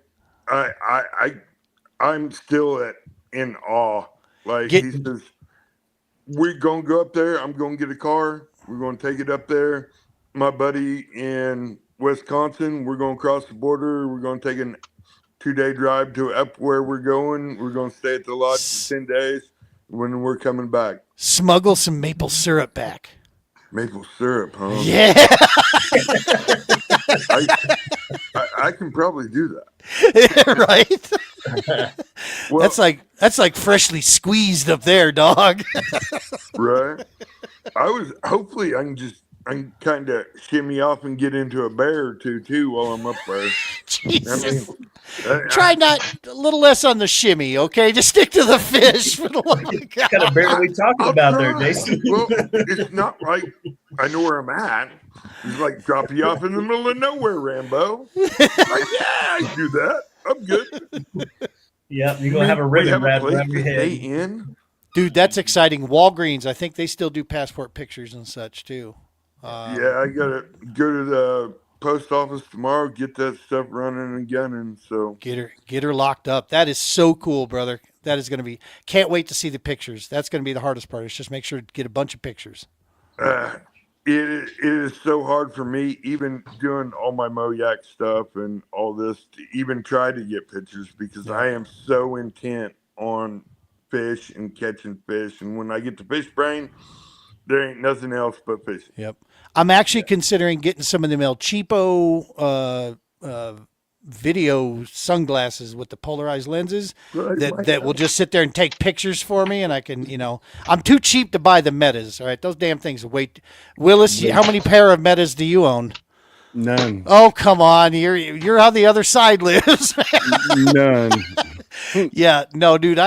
I'm still in awe. Like, he says, we're going to go up there. I'm going to get a car. We're going to take it up there. My buddy in Wisconsin, we're going to cross the border. We're going to take a 2-day drive to up where we're going. We're going to stay at the lodge for 10 days when we're coming back. Smuggle some maple syrup back. Maple syrup, huh? Yeah. I can probably do that. Right? Well, that's like freshly squeezed up there, dog. Right? Hopefully I can kind of shimmy off and get into a bear or two too while I'm up there. Jesus. Try not a little less on the shimmy, okay? Just stick to the fish for the love of God. Kind of barely talking about there, Jason. Well, it's not like I know where I'm at. It's like drop you off in the middle of nowhere, Rambo. Like, yeah, I do that. I'm good. Yeah, you're gonna have a rhythm wrap around your head. In? Dude, that's exciting. Walgreens, I think they still do passport pictures and such too. Yeah, I gotta go to the post office tomorrow, get that stuff running and gunning. So get her locked up. That is so cool, brother. That is going to be. Can't wait to see the pictures. That's going to be the hardest part. Is just make sure to get a bunch of pictures. It is so hard for me, even doing all my Moyak stuff and all this, to even try to get pictures because I am so intent on fish and catching fish. And when I get the fish brain, there ain't nothing else but fishing. Yep. I'm actually considering getting some of them El Cheapo video sunglasses with the polarized lenses that will just sit there and take pictures for me, and I can, I'm too cheap to buy the Metas. All right, those damn things are Willis, how many pair of Metas do you own? None. Oh, come on, you're how the other side lives. None. Yeah, no, dude,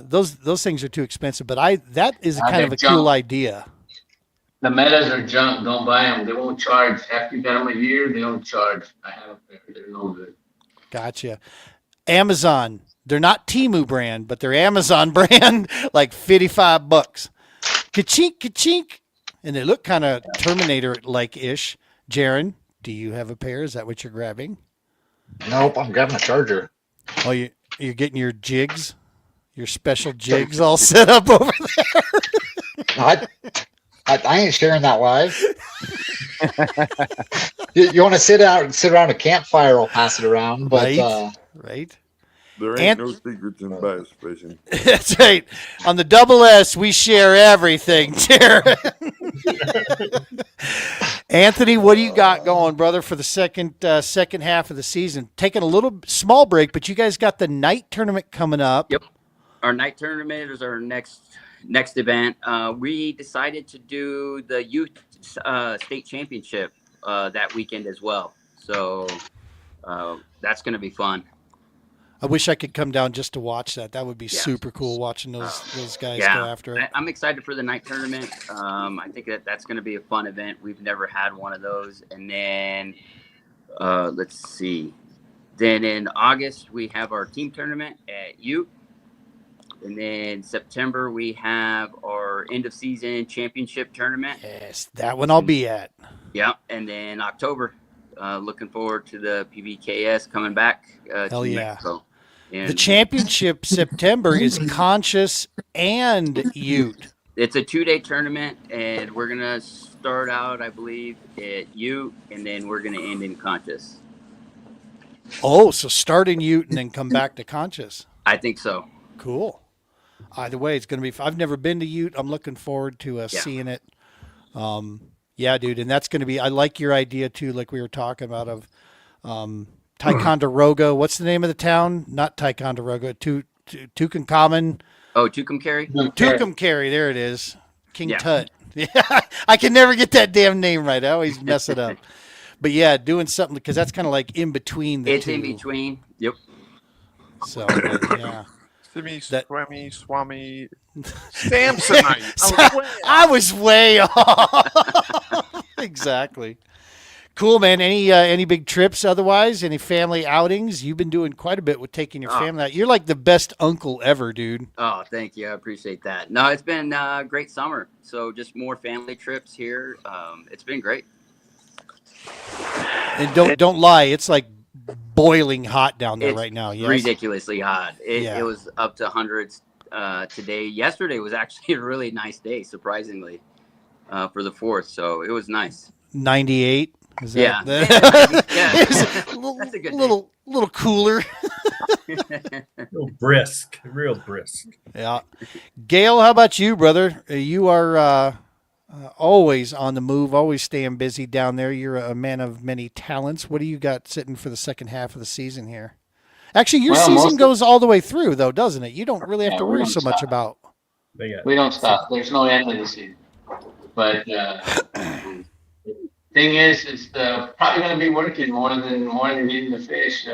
those things are too expensive, but that is kind of a cool idea. The Metas are junk. Don't buy them. They won't charge. After you got them a year, they don't charge. I have them there. They're no good. Gotcha. Amazon. They're not Temu brand, but they're Amazon brand, like $55. Ka-chink, ka-chink. And they look kind of Terminator-like-ish. Jaron, do you have a pair? Is that what you're grabbing? Nope, I'm grabbing a charger. Oh, you're getting your jigs? Your special jigs all set up over there? I ain't sharing that live. You want to sit around a campfire? I'll pass it around. But right. There ain't no secrets in bass fishing. That's right. On the Double S, we share everything, Jared. Anthony, what do you got going, brother, for the second half of the season? Taking a little small break, but you guys got the night tournament coming up. Yep. Our night tournament is our next event. We decided to do the youth state championship that weekend as well. So that's going to be fun. I wish I could come down just to watch that. That would be Yeah. super cool watching those guys Yeah. go after it. I'm excited for the night tournament. I think that's going to be a fun event. We've never had one of those. And then let's see. Then in August we have our team tournament at Ute. And then September we have our end of season championship tournament. Yes, that one I'll be at. Yeah, and then October, looking forward to the PBKS coming back. Hell to yeah. Mexico. And The championship September is Conscious and Ute. it's a 2-day tournament, and we're gonna start out, I believe, at Ute, and then we're gonna end in Conscious. Oh, so start in Ute and then come back to Conscious. I think so. Cool. Either way, it's going to be. I've never been to Ute. I'm looking forward to seeing it. Yeah, dude, and that's going to be. I like your idea too, like we were talking about of Ticonderoga. What's the name of the town? Not Ticonderoga. Tucumcari. Oh, Tucumcari? Tucumcari. There it is. King Yeah. Tut. Yeah, I can never get that damn name right. I always mess it up. But yeah, doing something because that's kind of like in between the It's two. in between. Yep. So yeah. Swimmy, That- Swami, Samsonite. I was way off. Exactly. Cool, man. Any big trips otherwise? Any family outings? You've been doing quite a bit with taking your family out. You're like the best uncle ever, dude. Oh, thank you. I appreciate that. No, it's been a great summer. So just more family trips here. It's been great. And don't lie, it's like boiling hot down there It's right now. Yes. ridiculously hot. Yeah. It was up to hundreds today. Yesterday was actually a really nice day, surprisingly, for the 4th. So it was nice. 98. Is Yeah. that Yeah. It's a That's a good little cooler. Real brisk, real brisk. Yeah. Gail, how about you, brother? You are always on the move, always staying busy down there. You're a man of many talents. What do you got sitting for the second half of the season here? Actually, your season goes all the way through, though, doesn't it? You don't really have to we worry don't so much stop. about. We don't stop. There's no end to the season. But thing is, it's probably going to be working more than eating the fish.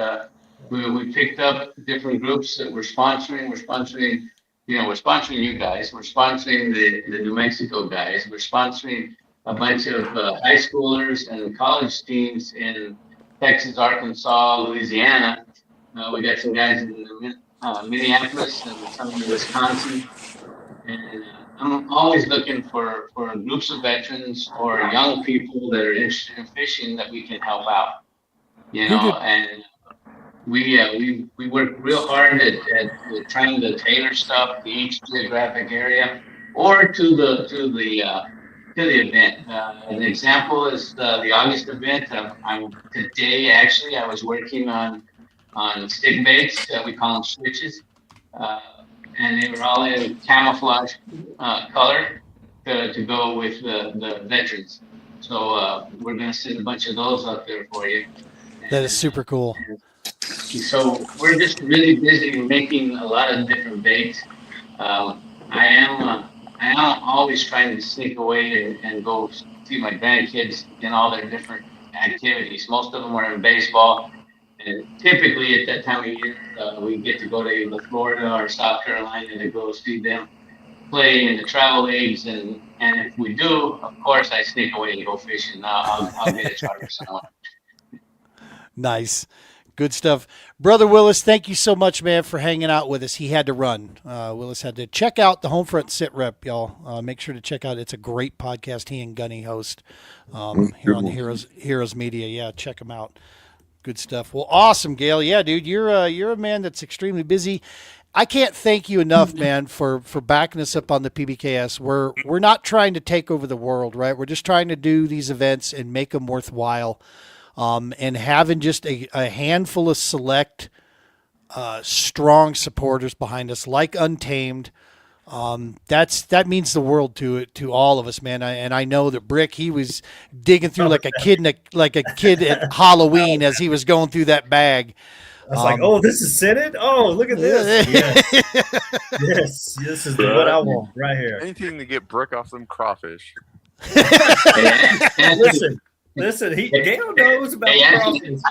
We picked up different groups that we're sponsoring. We're sponsoring you guys. We're sponsoring the New Mexico guys. We're sponsoring a bunch of high schoolers and college teams in Texas, Arkansas, Louisiana. We got some guys in Minneapolis and some in Wisconsin. And I'm always looking for groups of veterans or young people that are interested in fishing that we can help out. And we work real hard at trying to tailor stuff to each geographic area or to the event. An example is the August event. Today actually I was working on stick baits. We call them switches. And they were all in camouflage color to go with the veterans. So we're going to send a bunch of those out there for you. That is super cool. So we're just really busy making a lot of different baits. I am always trying to sneak away and go see my grandkids in all their different activities. Most of them are in baseball. And typically at that time of year, we get to go to either Florida or South Carolina to go see them play in the travel leagues. And if we do, of course, I sneak away and go fishing. I'll get a charter somewhere. Nice. Good stuff. Brother Willis, thank you so much, man, for hanging out with us. He had to run. Willis had to check out the Homefront Sit Rep, y'all. Make sure to check out. It's a great podcast he and Gunny host here on the Heroes Media. Yeah, check them out. Good stuff. Well, awesome, Gail. Yeah, dude, you're a man that's extremely busy. I can't thank you enough, man, for backing us up on the PBKS. We're not trying to take over the world, right? We're just trying to do these events and make them worthwhile. And having just a handful of select, strong supporters behind us, like Untamed, that means the world to all of us, man. And I know that Brick, he was digging through like a kid at Halloween as he was going through that bag. I was like, "Oh, this is Senate. Oh, look at this! Yes, this is what I want right here." Anything to get Brick off them crawfish. Listen, Gail knows about crawfish.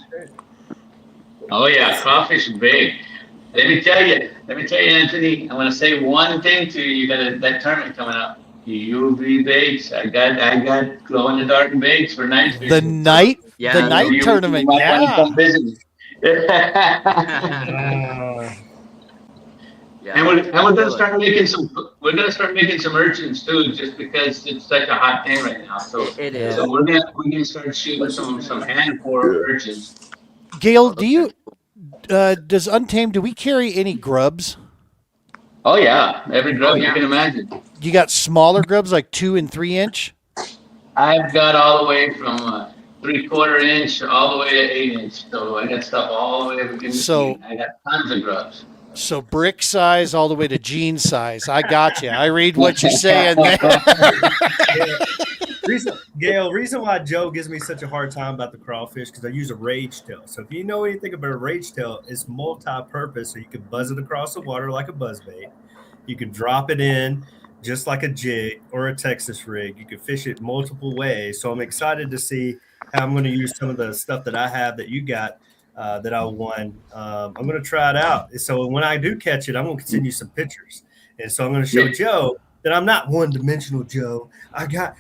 Oh yeah, crawfish is big. Let me tell you, Anthony. I want to say one thing to you. You got that tournament coming up. UV baits. I got glow in the dark baits for night The fishing. So night, the Yeah, night you tournament. might want to Yeah. come visit me. Uh, yeah. And we're gonna Kill it. start making some. We're gonna start making some urchins too, just because it's such a hot thing right now. So It is. so we're gonna start shooting some hand pour Yeah. urchins. Gail, Oh, do those you are does Untamed? Do we carry any grubs? Oh yeah, every grub yeah. you can imagine. You got smaller grubs like 2 and 3 inch. I've got all the way from 3/4 inch all the way to 8 inch. So I got stuff all the way in So between. I got tons of grubs. so brick size all the way to jean size. I got you. I read what you're saying there. Reason why Joe gives me such a hard time about the crawfish because I use a rage tail. So if you know anything about a rage tail, it's multi-purpose. So you can buzz it across the water like a buzz bait. You can drop it in just like a jig or a Texas rig. You can fish it multiple ways. So I'm excited to see how I'm going to use some of the stuff that I have that you got that I won. I'm going to try it out. So when I do catch it, I'm going to continue some pictures. And so I'm going to show Joe that I'm not one-dimensional, Joe. I can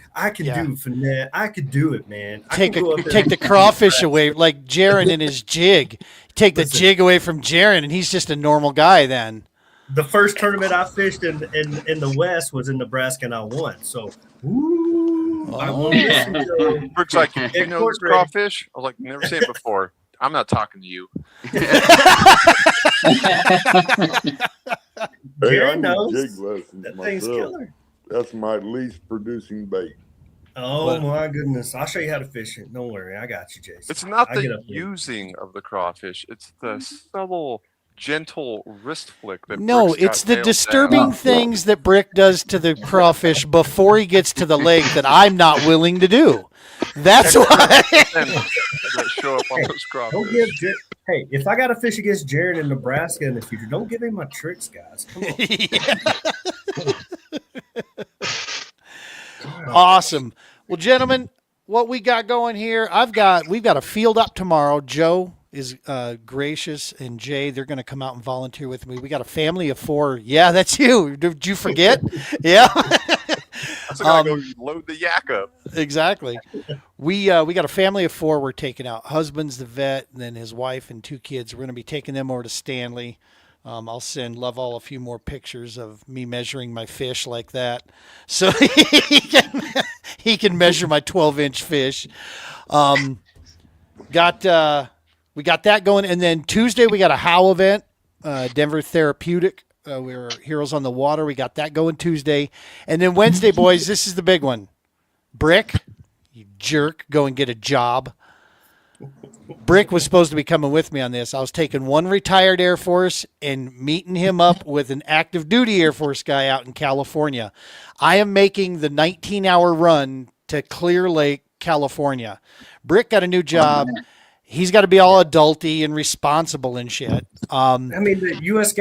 do finesse. I could do it, man. Take the crawfish away, like Jaron and his jig. Take the jig away from Jaron, and he's just a normal guy then. The first tournament I fished in the West was in Nebraska, and I won. So, Brooks like, you know this crawfish? I was like, never seen it before. I'm not talking to you. Hey, I Jaron need knows. jig lessons That thing's myself. killer. That's my least producing bait. Oh my goodness! I'll show you how to fish it. Don't worry, I got you, Jason. It's not I'll get the up there. using of the crawfish. It's the subtle, gentle wrist flick that No, Brooks it's got the nailed disturbing down. things that Brick does to the crawfish before he gets to the lake that I'm not willing to do. That's why. that show up on those Don't give crawfish. Hey, if I got to fish against Jaron in Nebraska in the future, don't give him my tricks, guys. Come on. Awesome. Well, gentlemen, what we got going here, we've got a field up tomorrow. Joe is gracious, and Jay, they're going to come out and volunteer with me. We got a family of 4. Yeah, that's you. Did you forget? Yeah. So I gotta go load the yak up. Exactly. We got a family of 4 we're taking out. Husband's the vet, and then his wife and 2 kids. We're going to be taking them over to Stanley. I'll send Lovell a few more pictures of me measuring my fish like that, so he can measure my 12-inch fish. We got that going, and then Tuesday we got a HOW event, Denver Therapeutic. We're Heroes on the Water. We got that going Tuesday, and then Wednesday, boys, this is the big one. Brick, you jerk, go and get a job. Brick was supposed to be coming with me on this. I was taking one retired Air Force and meeting him up with an active duty Air Force guy out in California. I am making the 19-hour run to Clear Lake, California. Brick got a new job. He's got to be all adulty and responsible and shit. I mean, the U.S.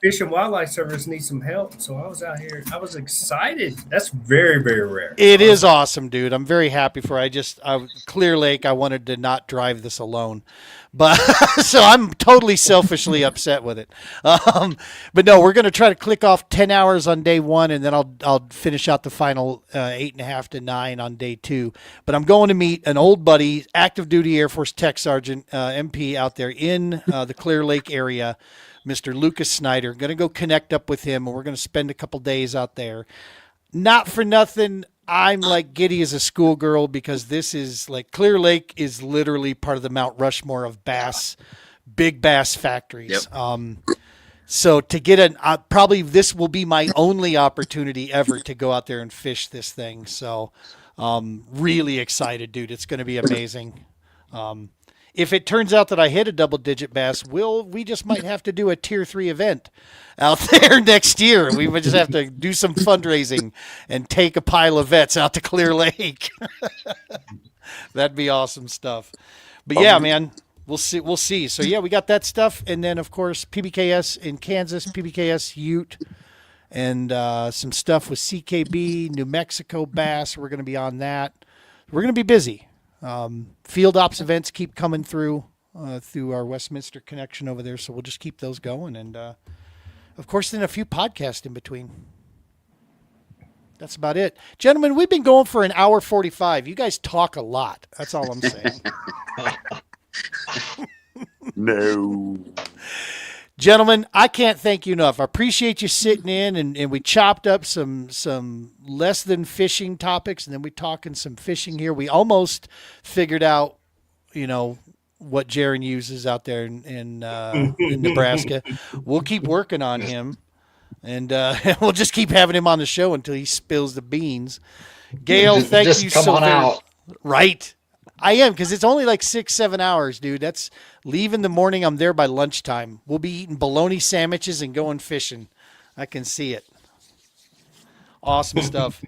Fish and Wildlife Service needs some help, so I was out here. I was excited. That's very, very rare. It is awesome, dude. I'm very happy for. Clear Lake. I wanted to not drive this alone, but so I'm totally selfishly upset with it. But no, we're gonna try to click off 10 hours on day 1, and then I'll finish out the final 8.5 to 9 on day 2. But I'm going to meet an old buddy, active duty Air Force Tech Sergeant MP out there in the Clear Lake area. Mr. Lucas Snyder. Going to go connect up with him, and we're going to spend a couple days out there. Not for nothing, I'm like giddy as a schoolgirl because this is like Clear Lake is literally part of the Mount Rushmore of bass, big bass factories. Yep. So to get probably this will be my only opportunity ever to go out there and fish this thing. So really excited, dude. It's going to be amazing. If it turns out that I hit a double-digit bass, we just might have to do a Tier 3 event out there next year. We would just have to do some fundraising and take a pile of vets out to Clear Lake. That'd be awesome stuff. But yeah, man, we'll see. So yeah, we got that stuff, and then of course PBKS in Kansas, PBKS Ute, and some stuff with CKB, New Mexico bass. We're going to be on that. We're going to be busy. Field ops events keep coming through. through our Westminster connection over there. So we'll just keep those going. And, of course, then a few podcasts in between. That's about it. Gentlemen, we've been going for an hour 45. You guys talk a lot. That's all I'm saying. No. Gentlemen, I can't thank you enough. I appreciate you sitting in, and we chopped up some less than fishing topics, and then we talking some fishing here. We almost figured out, what Jaron uses out there in Nebraska. We'll keep working on him, and we'll just keep having him on the show until he spills the beans. Gail, thank you so much. Out. Right. I am, because it's only like 6-7 hours, dude. That's leave in the morning. I'm there by lunchtime. We'll be eating bologna sandwiches and going fishing. I can see it. Awesome stuff.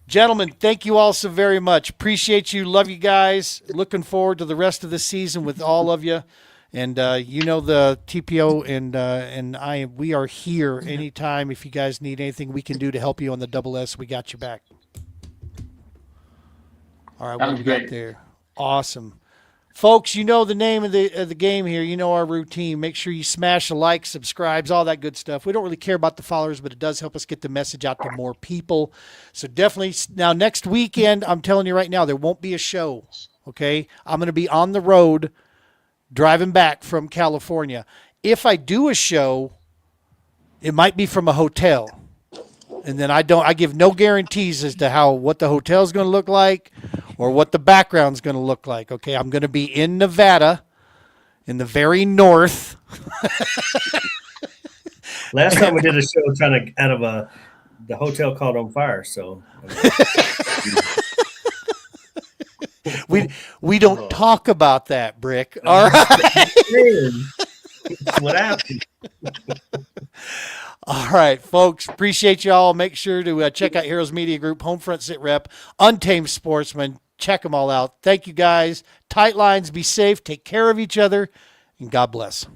Gentlemen, thank you all so very much. Appreciate you. Love you guys. Looking forward to the rest of the season with all of you. And the TPO and I, we are here anytime. If you guys need anything we can do to help you on the Double S, we got you back. All right, what do we got there? Awesome. Folks, you know the name of the game here. You know our routine. Make sure you smash a like, subscribes, all that good stuff. We don't really care about the followers, but it does help us get the message out to more people. So definitely, now next weekend, I'm telling you right now, there won't be a show, okay? I'm going to be on the road driving back from California. If I do a show, it might be from a hotel. And then I give no guarantees as to what the hotel's going to look like or what the background's going to look like. Okay, I'm going to be in Nevada, in the very north. Last time we did a show trying to out of the hotel caught on fire. So we don't talk about that, Brick. All right. What happened? All right, folks. Appreciate y'all. Make sure to check out Heroes Media Group, Homefront Sit Rep, Untamed Sportsman. Check them all out. Thank you, guys. Tight lines. Be safe. Take care of each other. And God bless.